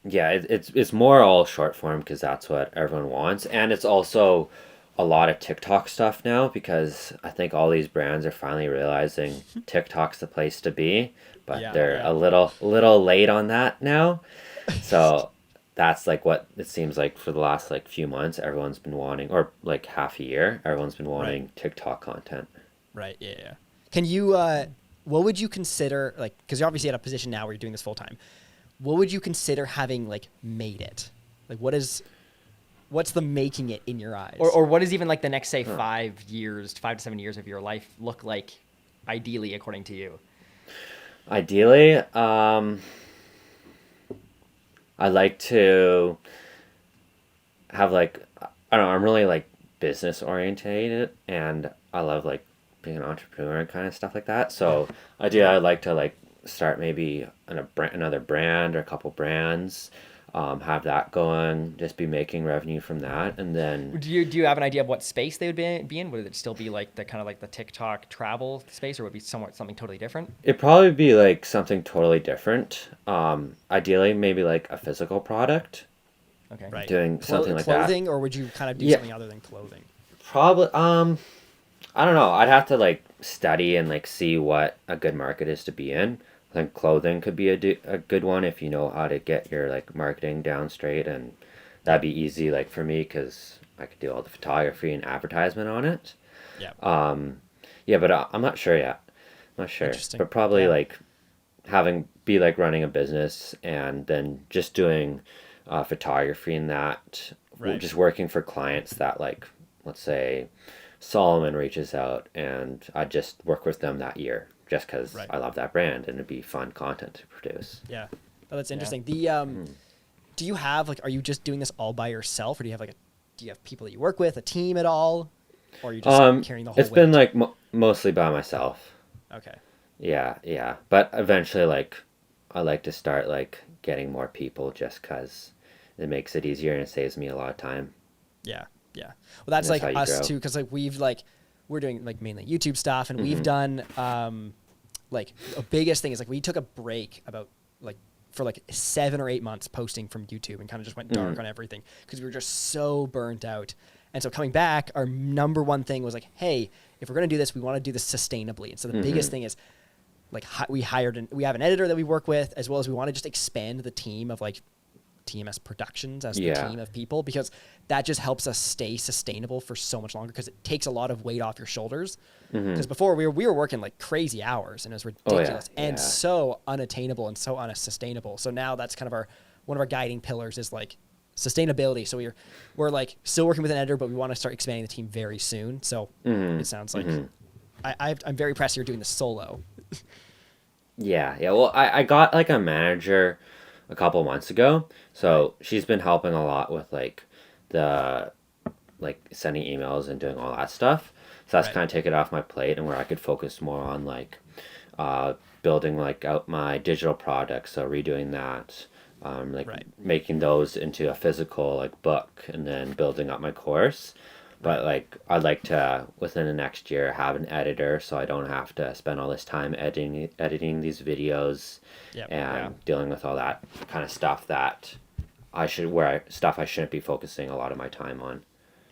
Yeah, it's more all short form because that's what everyone wants, and it's also a lot of TikTok stuff now because I think all these brands are finally realizing TikTok's the place to be, but Yeah, they're yeah. a little late on that now. So that's like what it seems like for the last like few months everyone's been wanting, or like half a year everyone's been wanting TikTok content. Right. Yeah. Can you? What would you consider like? Because you're obviously at a position now where you're doing this full time. What would you consider having like made it? Like, what's the making it in your eyes? Or what is even like the next, say, 5 to 7 years of your life look like, ideally, according to you? Ideally, I like to have like, I don't know, I'm really like business orientated, and I love like being an entrepreneur and kind of stuff like that. So ideally, I'd like to like start maybe another brand or a couple brands, have that going, just be making revenue from that, and then Do you have an idea of what space they would be in? Would it still be like the kind of like the TikTok travel space, or would it be something totally different? it'd probably be like something totally different. Ideally, maybe like a physical product, Okay. right. doing something like that. Clothing, or would you kind of do Yeah. something other than clothing? Probably, I don't know. I'd have to like study and like see what a good market is to be in. I think clothing could be a good one if you know how to get your like marketing down straight, and that'd be easy like for me because I could do all the photography and advertisement on it. Yeah. Yeah, but I'm not sure yet. I'm not sure, Interesting. but probably Yeah. like be like running a business and then just doing photography in that. Right. Just working for clients that like, let's say Solomon reaches out and I just work with them that year just because Right. I love that brand and it'd be fun content to produce. Yeah. Oh, that's interesting. The do you have like, are you just doing this all by yourself, or do you have like do you have people that you work with, a team at all, or are you just carrying the whole It's been weight? like mostly by myself. Okay. Yeah. But eventually, like, I like to start like getting more people just because it makes it easier and it saves me a lot of time. Yeah. Yeah. Well, that's That's like how you us grow. too, because like we're doing like mainly YouTube stuff, and we've done like the biggest thing is like we took a break about like for like 7 or 8 months posting from YouTube and kind of just went dark on everything because we were just so burnt out. And so coming back, our number one thing was like, hey, if we're going to do this, we want to do this sustainably. And so the biggest thing is like we have an editor that we work with, as well as we want to just expand the team of like TMS Productions as the team of people, because that just helps us stay sustainable for so much longer, because it takes a lot of weight off your shoulders. Because before we were working like crazy hours, and it was ridiculous and so unattainable and so unsustainable. So now that's kind of one of our guiding pillars is like sustainability. So we're like still working with an editor, but we want to start expanding the team very soon. So it sounds like I'm very impressed you're doing this solo. Yeah. Well, I got like a manager a couple months ago, so she's been helping a lot with like the like sending emails and doing all that stuff. So that's kind of taken it off my plate, and where I could focus more on like building like out my digital products, so redoing that, making those into a physical like book, and then building up my course. But like I'd like to within the next year have an editor, so I don't have to spend all this time editing these videos dealing with all that kind of stuff that I shouldn't be focusing a lot of my time on.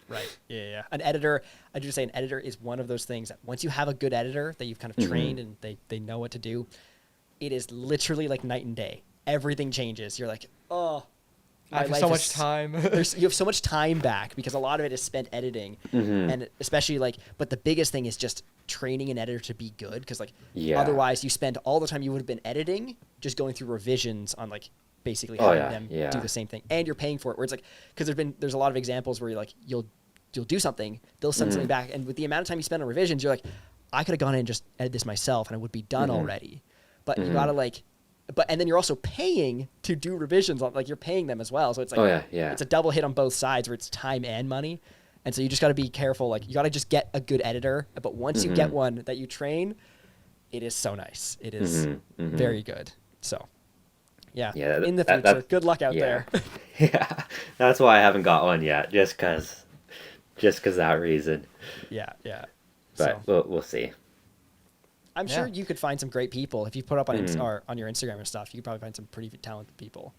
Right. Yeah. An editor, I just say an editor is one of those things that once you have a good editor that you've kind of trained and they know what to do, it is literally like night and day. Everything changes. You're like, oh, I have so much time. You have so much time back because a lot of it is spent editing, and especially like. But the biggest thing is just training an editor to be good, because like otherwise you spend all the time you would have been editing just going through revisions on like basically having them do the same thing, and you're paying for it. Where it's like, because there's a lot of examples where you're like you'll do something, they'll send something back, and with the amount of time you spend on revisions, you're like, I could have gone in and just edited this myself and it would be done already. But you gotta like. And then you're also paying to do revisions on, like you're paying them as well. So it's like, it's a double hit on both sides where it's time and money. And so you just got to be careful. Like you got to just get a good editor. But once you get one that you train, it is so nice. It is very good. So in the future, good luck out there. Yeah. That's why I haven't got one yet. Just cause that reason. Yeah. But we'll see. I'm sure you could find some great people if you put up on on your Instagram and stuff. You could probably find some pretty talented people.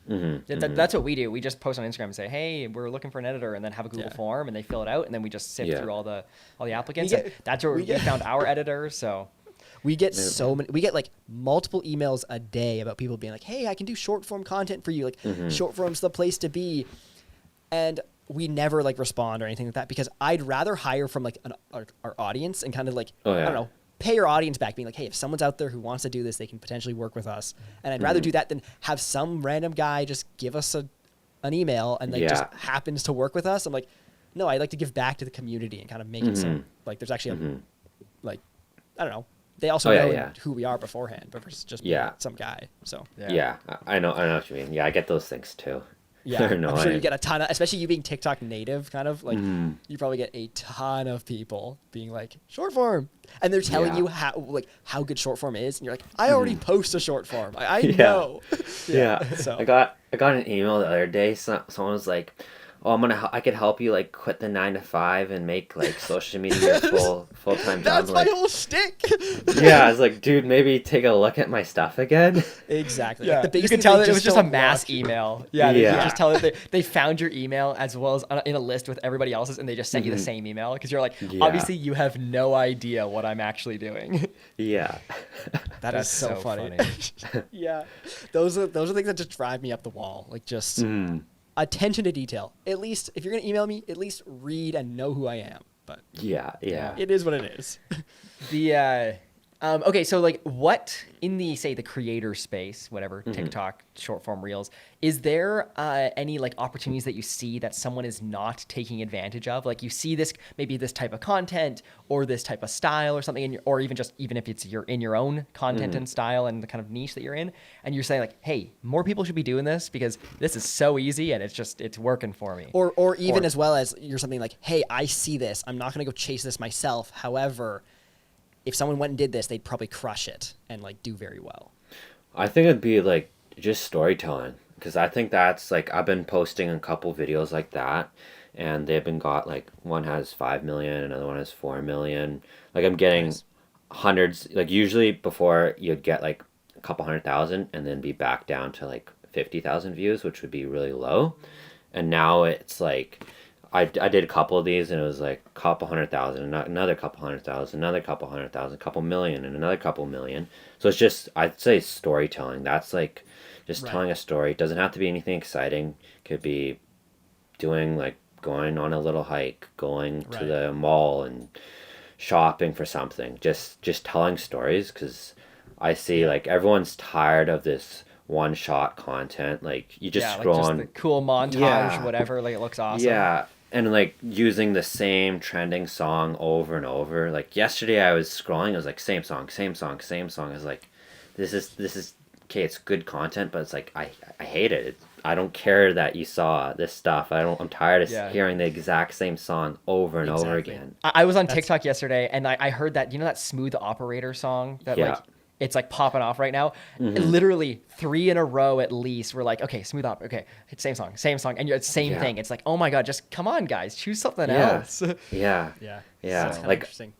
That's what we do. We just post on Instagram and say, "Hey, we're looking for an editor," and then have a Google form, and they fill it out, and then we just sift through all the applicants. That's where we found our editor. So we get so many. We get like multiple emails a day about people being like, "Hey, I can do short form content for you. Like short form's the place to be," and we never like respond or anything like that, because I'd rather hire from like our audience and kind of like I don't know. Pay your audience back, being like, hey, if someone's out there who wants to do this, they can potentially work with us. And I'd rather do that than have some random guy just give us an email and like just happens to work with us. I'm like, no, I'd like to give back to the community and kind of make it so like there's actually like, I don't know. They also know who we are beforehand, but versus just being some guy. So I know what you mean. Yeah, I get those things too. Yeah, I'm sure you get a ton of, especially you being TikTok native, kind of like you probably get a ton of people being like short form, and they're telling you how good short form is, and you're like, I already post a short form. I know. So I got an email the other day. Someone was like, "Oh, I could help you like quit the 9 to 5 and make like social media full time job." That's my whole shtick. I was like, dude, maybe take a look at my stuff again. Exactly. Yeah, like, you could tell that it was just a mass email. You could just tell that they found your email as well as in a list with everybody else's, and they just sent you the same email, because you're like, obviously you have no idea what I'm actually doing. Yeah. That's so funny. Yeah, those are things that just drive me up the wall. Like just. Attention to detail. At least if you're gonna email me, at least read and know who I am. But yeah, it is what it is. Okay, so like what in the, say, the creator space, whatever, TikTok, short form reels, is there any like opportunities that you see that someone is not taking advantage of? Like you see this, maybe this type of content or this type of style or something, or even if it's in your own content and style and the kind of niche that you're in, and you're saying like, hey, more people should be doing this because this is so easy and it's working for me. Or even as well as you're something like, hey, I see this. I'm not going to go chase this myself. However, if someone went and did this, they'd probably crush it and like do very well. I think it'd be like just storytelling, because I think that's like, I've been posting a couple videos like that, and they've been got like, one has 5 million, another one has 4 million. Like I'm getting hundreds, like usually before you'd get like a couple 100,000 and then be back down to like 50,000 views, which would be really low. And now it's like, I did a couple of these and it was like a couple 100,000, another couple 100,000, another couple 100,000, couple million, and another couple million. So it's just, I'd say storytelling. That's like just telling a story. It doesn't have to be anything exciting. It could be doing like going on a little hike, going to the mall and shopping for something. Just telling stories, because I see like everyone's tired of this one shot content. Like you just scroll like on the cool montage, whatever, like it looks awesome. Yeah. And like using the same trending song over and over. Like yesterday I was scrolling, it was like same song, same song, same song. I was like, this is okay, it's good content, but it's like I hate it. I don't care that you saw this stuff. I'm tired of hearing the exact same song over and over again. I was on TikTok yesterday and I heard that, that Smooth Operator song that like it's like popping off right now. Literally 3 in a row at least. We're like, okay, Smooth Op. Okay, it's same song, and it's same thing. It's like, oh my god, just come on, guys, choose something else. Yeah. Like interesting.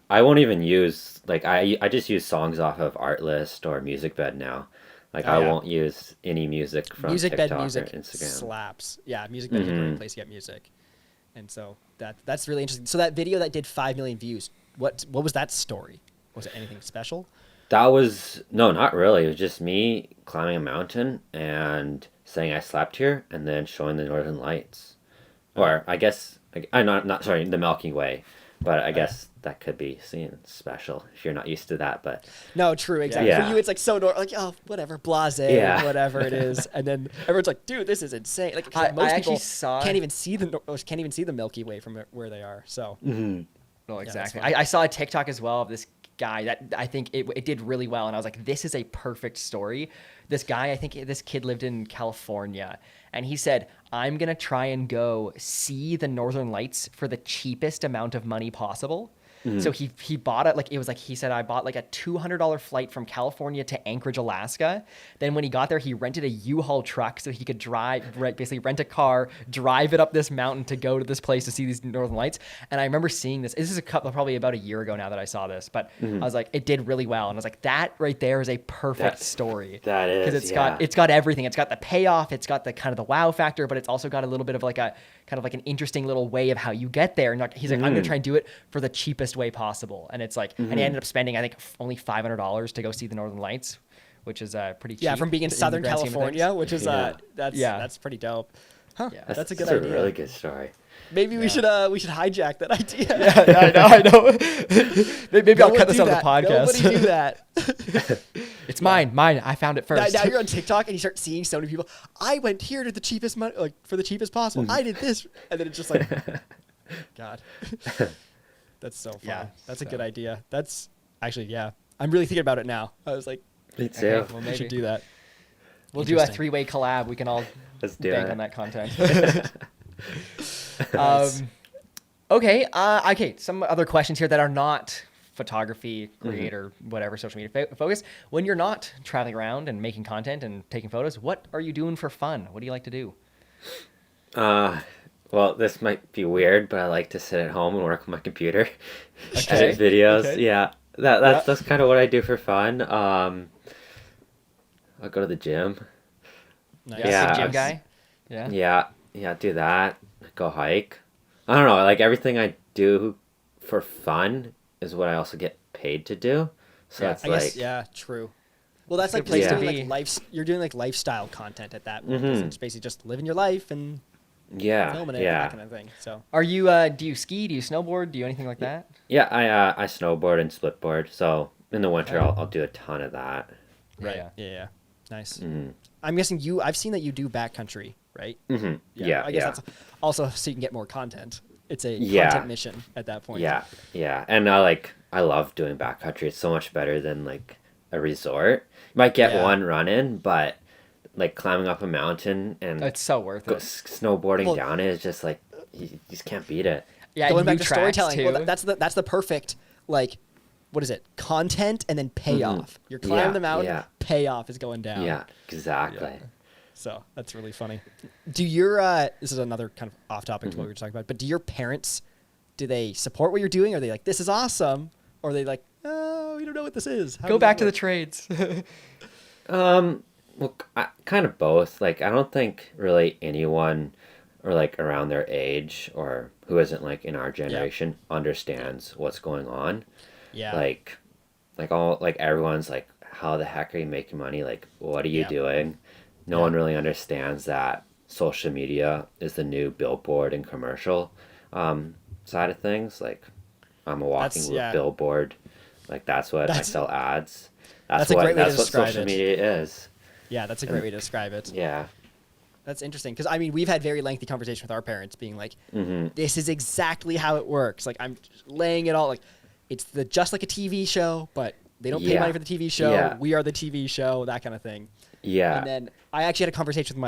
I won't even use like I just use songs off of Artlist or MusicBed now. Like I won't use any music from TikTok music or Instagram. Slaps. Yeah, MusicBed is a great place to get music, and so that's really interesting. So that video that did 5 million views, what was that story? Was it anything special? That was, no, not really. It was just me climbing a mountain and saying I slept here and then showing the Northern Lights. Or I guess, I'm not sorry, the Milky Way. But I guess that could be seen special if you're not used to that. But no, true, exactly. For you, it's like so like, oh, whatever, blasé, whatever it is. And then everyone's like, dude, this is insane. Like most people can't even see the Milky Way from where they are. So. No, exactly. I saw a TikTok as well of this guy that I think it did really well, and I was like, this is a perfect story. This guy, I think this kid lived in California, and he said, I'm gonna try and go see the Northern Lights for the cheapest amount of money possible. So he bought it, like it was like he said, I bought like a $200 flight from California to Anchorage, Alaska. Then when he got there, he rented a U-Haul truck so he could basically rent a car, drive it up this mountain to go to this place to see these Northern Lights. And I remember seeing this. This is probably about a year ago now that I saw this, but I was like, it did really well. And I was like, that right there is a perfect story. That is, because it's got everything. It's got the payoff. It's got the kind of the wow factor, but it's also got a little bit of like a kind of like an interesting little way of how you get there. And he's like, I'm gonna try and do it for the cheapest way possible. And it's like, and he ended up spending, I think, only $500 to go see the Northern Lights, which is pretty cheap. Yeah, from being in Southern California, which is that's pretty dope. Huh? Yeah, that's a good idea. That's a really good story. Maybe we should hijack that idea. I know. Maybe I'll cut this out of the podcast. Nobody do that. It's mine. I found it first. Now you're on TikTok and you start seeing so many people. I went here to the cheapest money, like for the cheapest possible. I did this, and then it's just like, God, that's so fun. Yeah, that's a good idea. That's actually, I'm really thinking about it now. I was like, me too. Okay, well, we should do that. We'll do a 3-way collab. We can all bank on that content. Okay. Okay. Some other questions here that are not photography, creator, whatever, social media focus. When you're not traveling around and making content and taking photos, what are you doing for fun? What do you like to do? Well, this might be weird, but I like to sit at home and work on my computer, Okay. edit videos. Okay. Yeah, that's kind of what I do for fun. I'll go to the gym. Nice. Yeah, Big gym guy. Yeah. Yeah, do that. Go hike. I don't know, like everything I do for fun is what I also get paid to do. So it's I guess, true. Well, that's like place you're to doing be. like you're doing like lifestyle content at that point. It's basically just living your life and Yeah, filming it, yeah. that kind of thing. So Are you do you ski? Do you snowboard? Do you anything like that? Yeah, I snowboard and splitboard. So in the winter, I'll do a ton of that. right, Yeah. yeah. Nice. Mm-hmm. I'm guessing I've seen that you do backcountry, right? Mm-hmm. Yeah, I guess that's also so you can get more content. It's a Yeah. content mission at that point. Yeah, yeah. And I love doing backcountry. It's so much better than like a resort. You might get Yeah. one run in, but like climbing up a mountain and It's so worth it. snowboarding Well- down it is just like you just can't beat it. Yeah, Going and back new to tracks, storytelling, too. well, that's the perfect, like, what is it? Content and then payoff. You're climbing Yeah, the mountain, yeah. payoff is going down. Yeah, exactly. Yeah. So that's really funny. Do your this is another kind of off topic to what we were talking about, but do your parents, do they support what you're doing? Are they like, this is awesome? Or are they like, oh, we don't know what this is? How Go does back it to the work? trades. Well, kind of both. Like, I don't think really anyone or like around their age or who isn't like in our generation understands what's going on. Yeah. Like everyone's like, how the heck are you making money? Like, what are you Yeah. doing? No one really understands that social media is the new billboard and commercial side of things. Like, I'm a walking That's- yeah. billboard. Like, that's what I That's- sell ads. that's a great way to That's what describe social it. media is. Yeah, that's a great way to describe it. Yeah. That's interesting because I mean we've had very lengthy conversation with our parents, being like, Mm-hmm. "This is exactly how it works." Like I'm laying it all like it's just like a TV show, but they don't pay Yeah. money for the TV show. Yeah. We are the TV show, that kind of thing. Yeah. And then I actually had a conversation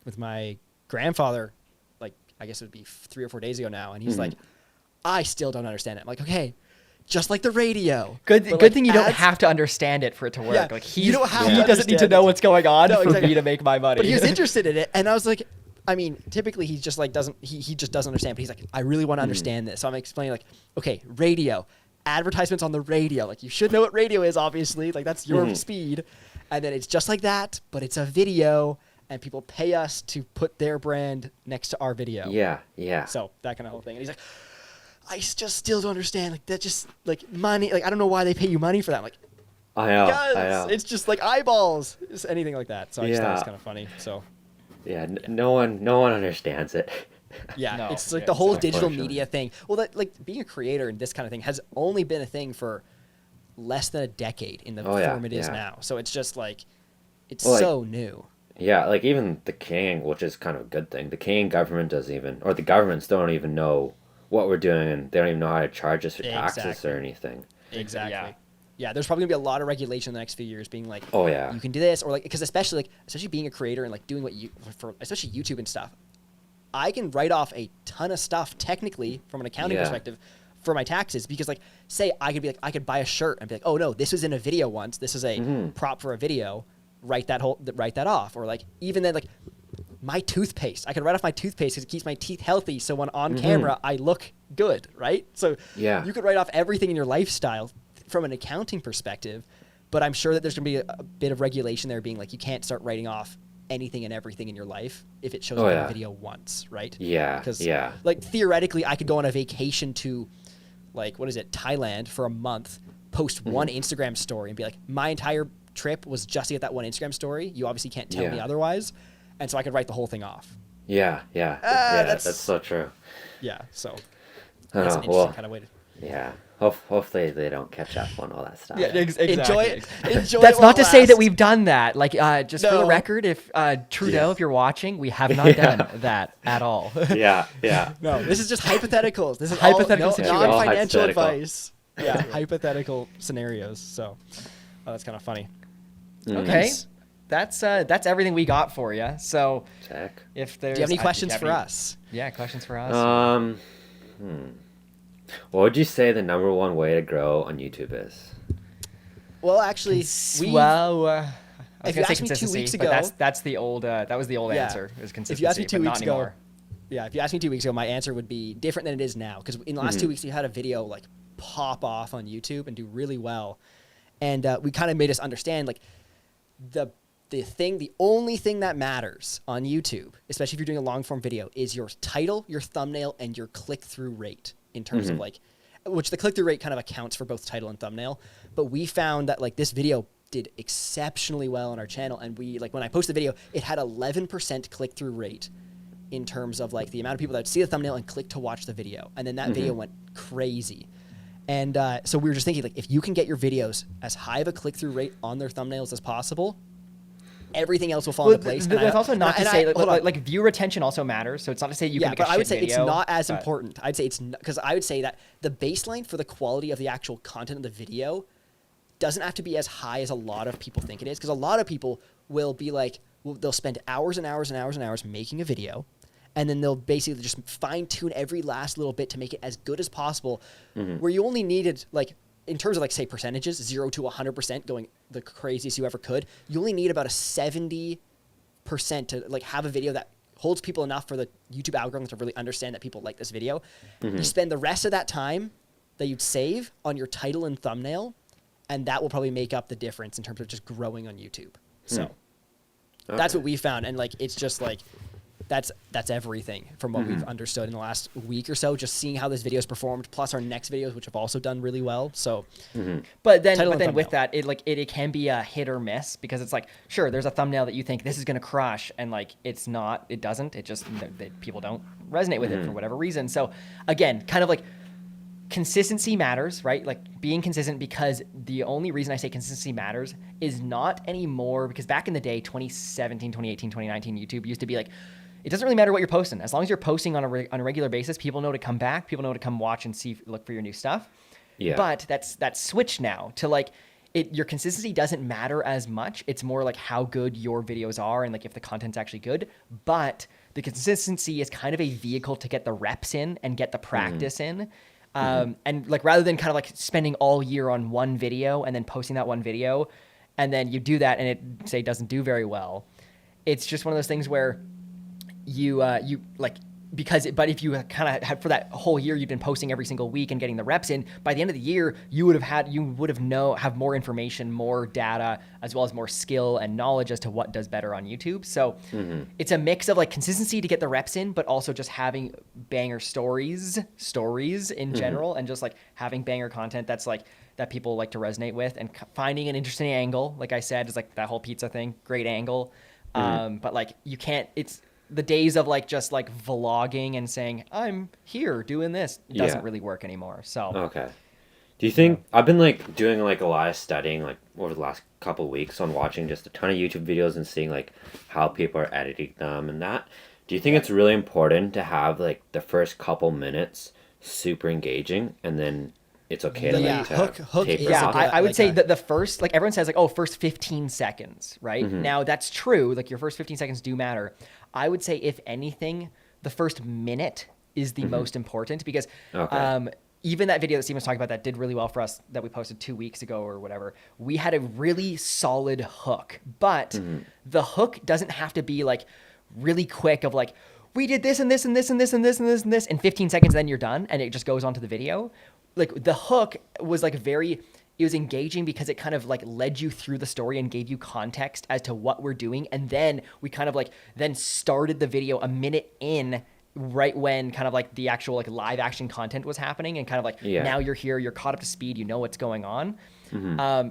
with my grandfather, like I guess it would be 3 or 4 days ago now, and he's Mhm. like, "I still don't understand it." I'm like, "Okay, just like the radio." Good, but, good like, thing you don't ads- have to understand it for it to work. Yeah, Like you don't have he to doesn't need to understand know it. what's going on No, for exactly. me to make my money. But he was interested in it, and I was like, I mean, typically he just like doesn't he just doesn't understand. But he's like, I really want to understand this. So I'm explaining like, okay, radio, advertisements on the radio. Like you should know what radio is, obviously. Like that's your speed, and then it's just like that, but it's a video, and people pay us to put their brand next to our video. Yeah. Yeah. So that kind of whole thing. And he's like, I just still don't understand. Like that just like money. Like I don't know why they pay you money for that. I'm like, I know. guys, I know. it's just like eyeballs, just anything like that. So I just thought it was Yeah. kind of funny. So. Yeah. No one understands it. Yeah, No, it's like yeah, the whole exactly. digital Unfortunately. media thing. Well, that like being a creator and this kind of thing has only been a thing for less than a decade in the Oh, yeah, form it is yeah. now. So it's just like it's Well, like- so new. Yeah, like even the king, which is kind of a good thing. The king government doesn't even, or the governments don't even know what we're doing, and they don't even know how to charge us for taxes Exactly. or anything. Exactly. Yeah. Yeah, there's probably gonna be a lot of regulation in the next few years, being like, Oh yeah. you can do this, or like, because especially being a creator and like doing what you for especially YouTube and stuff, I can write off a ton of stuff technically from an accounting Yeah. perspective for my taxes because like say I could buy a shirt and be like, oh no, this was in a video once, this is a Mm-hmm. prop for a video, write that off, or like even then like my toothpaste, I could write off my toothpaste because it keeps my teeth healthy, so when on camera I look good, right? So Yeah. you could write off everything in your lifestyle from an accounting perspective, but I'm sure that there's gonna be a bit of regulation there, being like you can't start writing off anything and everything in your life if it shows Oh, up in yeah. a video once, right? Yeah, Because yeah. like theoretically, I could go on a vacation to like what is it, Thailand for a month, post Mm-hmm. one Instagram story, and be like, my entire trip was just to get that one Instagram story. You obviously can't tell me Yeah. otherwise, and so I could write the whole thing off. Yeah, yeah, Ah, yeah. that's- That's so true. Yeah, so I that's know. an interesting Well, kind of way to yeah. Hopefully they don't catch up on all that stuff. enjoy it. Enjoy That's it not while to it say that lasts. we've done that. Like, just for the No. record, if Trudeau, Yeah. if you're watching, we have not done that at all. Yeah, yeah. No, this is just hypotheticals. This is Hypothetical all, situations. no, non-financial All hypothetical. advice. Yeah, hypothetical scenarios. So, that's kind of funny. Okay, that's everything we got for you. So, Check. if there's, Do you have any do questions have for any- us? Yeah, questions for us. What would you say the number one way to grow on YouTube is? Well, actually, well, I was if you gonna say asked me 2 consistency, weeks but ago- that's the old that was the old Yeah. answer. It was consistency. if you asked me 2 but not weeks ago, anymore. yeah, if you asked me 2 weeks ago, my answer would be different than it is now. Because in the last 2 weeks, you had a video like pop off on YouTube and do really well, and we kind of made us understand like the only thing that matters on YouTube, especially if you're doing a long form video, is your title, your thumbnail, and your click through rate in terms of like, which the click through rate kind of accounts for both title and thumbnail. But we found that like this video did exceptionally well on our channel, and we like when I posted the video, it had 11% click through rate, in terms of like the amount of people that would see the thumbnail and click to watch the video. And then that video went crazy. And so we were just thinking, like, if you can get your videos as high of a click-through rate on their thumbnails as possible, everything else will fall into place. That's also not to say like view retention also matters. So it's not to say you can make a shit I would say video, it's not as important. I'd say it's because I would say that the baseline for the quality of the actual content of the video doesn't have to be as high as a lot of people think it is. Because a lot of people will be like, they'll spend hours and hours and hours and hours making a video, and then they'll basically just fine tune every last little bit to make it as good as possible. Where you only needed, like, in terms of like say percentages, 0 to 100% going the craziest you ever could, you only need about a 70% to like have a video that holds people enough for the YouTube algorithm to really understand that people like this video. You spend the rest of that time that you'd save on your title and thumbnail, and that will probably make up the difference in terms of just growing on YouTube. So that's what we found. And like, it's just like, that's everything from what we've understood in the last week or so, just seeing how this video has performed, plus our next videos, which have also done really well. So, but then with that, it can be a hit or miss, because it's like, sure, there's a thumbnail that you think this is going to crush, and like, it doesn't, it just, people don't resonate with it for whatever reason. So again, kind of like, consistency matters, right? Like being consistent, because the only reason I say consistency matters is not anymore, because back in the day, 2017, 2018, 2019, YouTube used to be like, it doesn't really matter what you're posting. As long as you're posting on a regular basis, people know to come back, people know to come watch and look for your new stuff. Yeah. But that's switched now to like, your consistency doesn't matter as much. It's more like how good your videos are and like if the content's actually good. But the consistency is kind of a vehicle to get the reps in and get the practice in. And like, rather than kind of like spending all year on one video and then posting that one video, and then you do that and it say doesn't do very well, it's just one of those things where you like, but if you kind of had for that whole year, you've been posting every single week and getting the reps in, by the end of the year, you would have more information, more data, as well as more skill and knowledge as to what does better on YouTube. So it's a mix of like consistency to get the reps in, but also just having banger stories in general, and just like having banger content that's like, that people like to resonate with, and finding an interesting angle. Like I said, is like that whole pizza thing, great angle. But like, you can't, it's the days of like just like vlogging and saying I'm here doing this doesn't really work anymore. So okay, do you think I've been like doing like a lot of studying like over the last couple of weeks on watching just a ton of YouTube videos and seeing like how people are editing them and that. Do you think it's really important to have like the first couple minutes super engaging, and then it's okay to like hook taper off? I would say that the first, like everyone says like, oh, first 15 seconds, right? Now that's true. Like your first 15 seconds do matter. I would say if anything, the first minute is the most important, because even that video that Steven was talking about that did really well for us that we posted 2 weeks ago or whatever, we had a really solid hook, but the hook doesn't have to be like really quick of like, we did this and this and this and this and this and this and this in 15 seconds, then you're done. And it just goes on to the video. Like the hook was like it was engaging because it kind of like led you through the story and gave you context as to what we're doing. And then we kind of like then started the video a minute in, right when kind of like the actual like live action content was happening, and kind of like now you're here, you're caught up to speed, you know what's going on.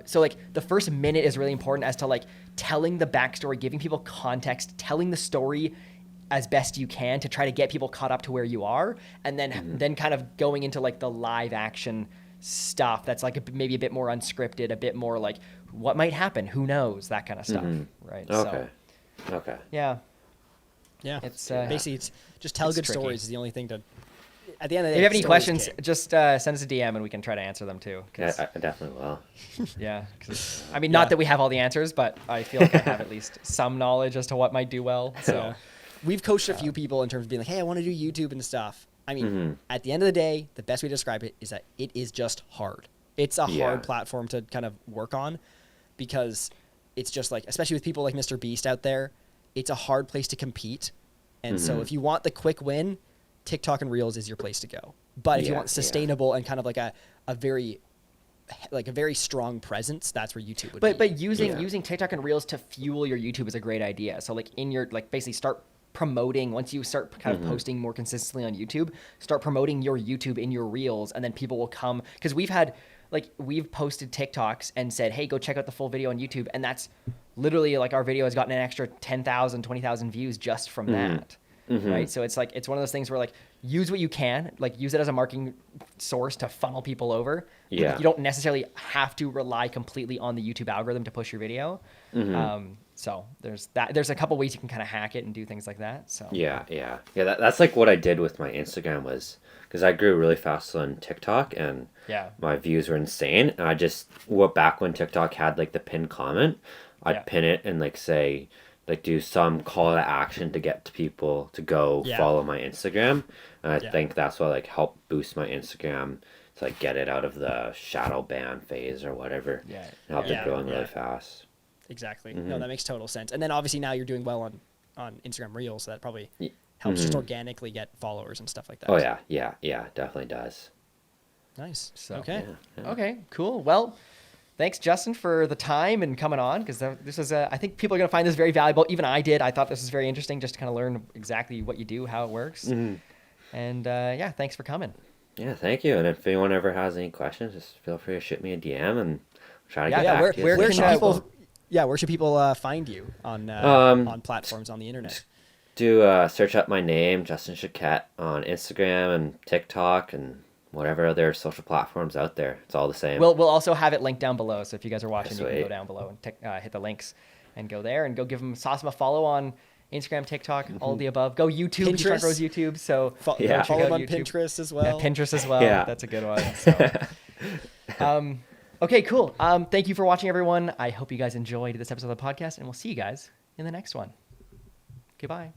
So like the first minute is really important as to like telling the backstory, giving people context, telling the story as best you can to try to get people caught up to where you are, and then kind of going into like the live action stuff that's like maybe a bit more unscripted, a bit more like what might happen, who knows, that kind of stuff, right? Okay. Yeah. It's basically it's just tell good tricky. stories is the only thing to. At the end of the day, if you have any stories questions, king. just send us a DM and we can try to answer them too. Yeah, I definitely will. I mean, not that we have all the answers, but I feel like I have at least some knowledge as to what might do well. So we've coached a few people in terms of being like, hey, I want to do YouTube and stuff. I mean, at the end of the day, the best way to describe it is that it is just hard. It's a hard platform to kind of work on, because it's just like, especially with people like Mr. Beast out there, it's a hard place to compete. And so if you want the quick win, TikTok and Reels is your place to go. But if you want sustainable and kind of like a very strong presence, that's where YouTube would be. But using TikTok and Reels to fuel your YouTube is a great idea. So like in your like basically start promoting, once you start kind of posting more consistently on YouTube, start promoting your YouTube in your Reels, and then people will come, because we've posted TikToks and said, hey, go check out the full video on YouTube, and that's literally like our video has gotten an extra 10,000, 20,000 views just from that. right? So it's like, it's one of those things where like, use what you can, like use it as a marketing source to funnel people over. Yeah. You don't necessarily have to rely completely on the YouTube algorithm to push your video. So there's that. There's a couple ways you can kind of hack it and do things like that. So Yeah. That's like what I did with my Instagram was because I grew really fast on TikTok and yeah, my views were insane. And I just back when TikTok had like the pinned comment, I'd pin it and like say like do some call to action to get to people to go follow my Instagram. And I think that's what like helped boost my Instagram to like get it out of the shadow ban phase or whatever. Yeah. And helped it growing really fast. Exactly. No, that makes total sense. And then obviously now you're doing well on Instagram Reels, so that probably helps just organically get followers and stuff like that. Oh yeah, definitely does. Nice. So Okay. Okay, cool. Well, thanks, Justin, for the time and coming on, because this is, I think people are going to find this very valuable. Even I did. I thought this was very interesting just to kind of learn exactly what you do, how it works. And yeah, thanks for coming. Yeah, thank you. And if anyone ever has any questions, just feel free to shoot me a DM and try to get Yeah. back to you. Where as soon should as people? possible. Yeah. Where should people find you on platforms on the internet? Do search up my name, Justin Choquette, on Instagram and TikTok and whatever other social platforms out there. It's all the same. We'll also have it linked down below. So if you guys are watching, you can go Sweet. down below and hit the links and go there and go give them a follow on Instagram, TikTok, all of the above. Go YouTube. He's trying to grow his YouTube. So Follow Yeah. him on YouTube. Pinterest as well. Yeah, Pinterest as well. Yeah. That's a good one. So, okay, cool. Thank you for watching, everyone. I hope you guys enjoyed this episode of the podcast, and we'll see you guys in the next one. Goodbye.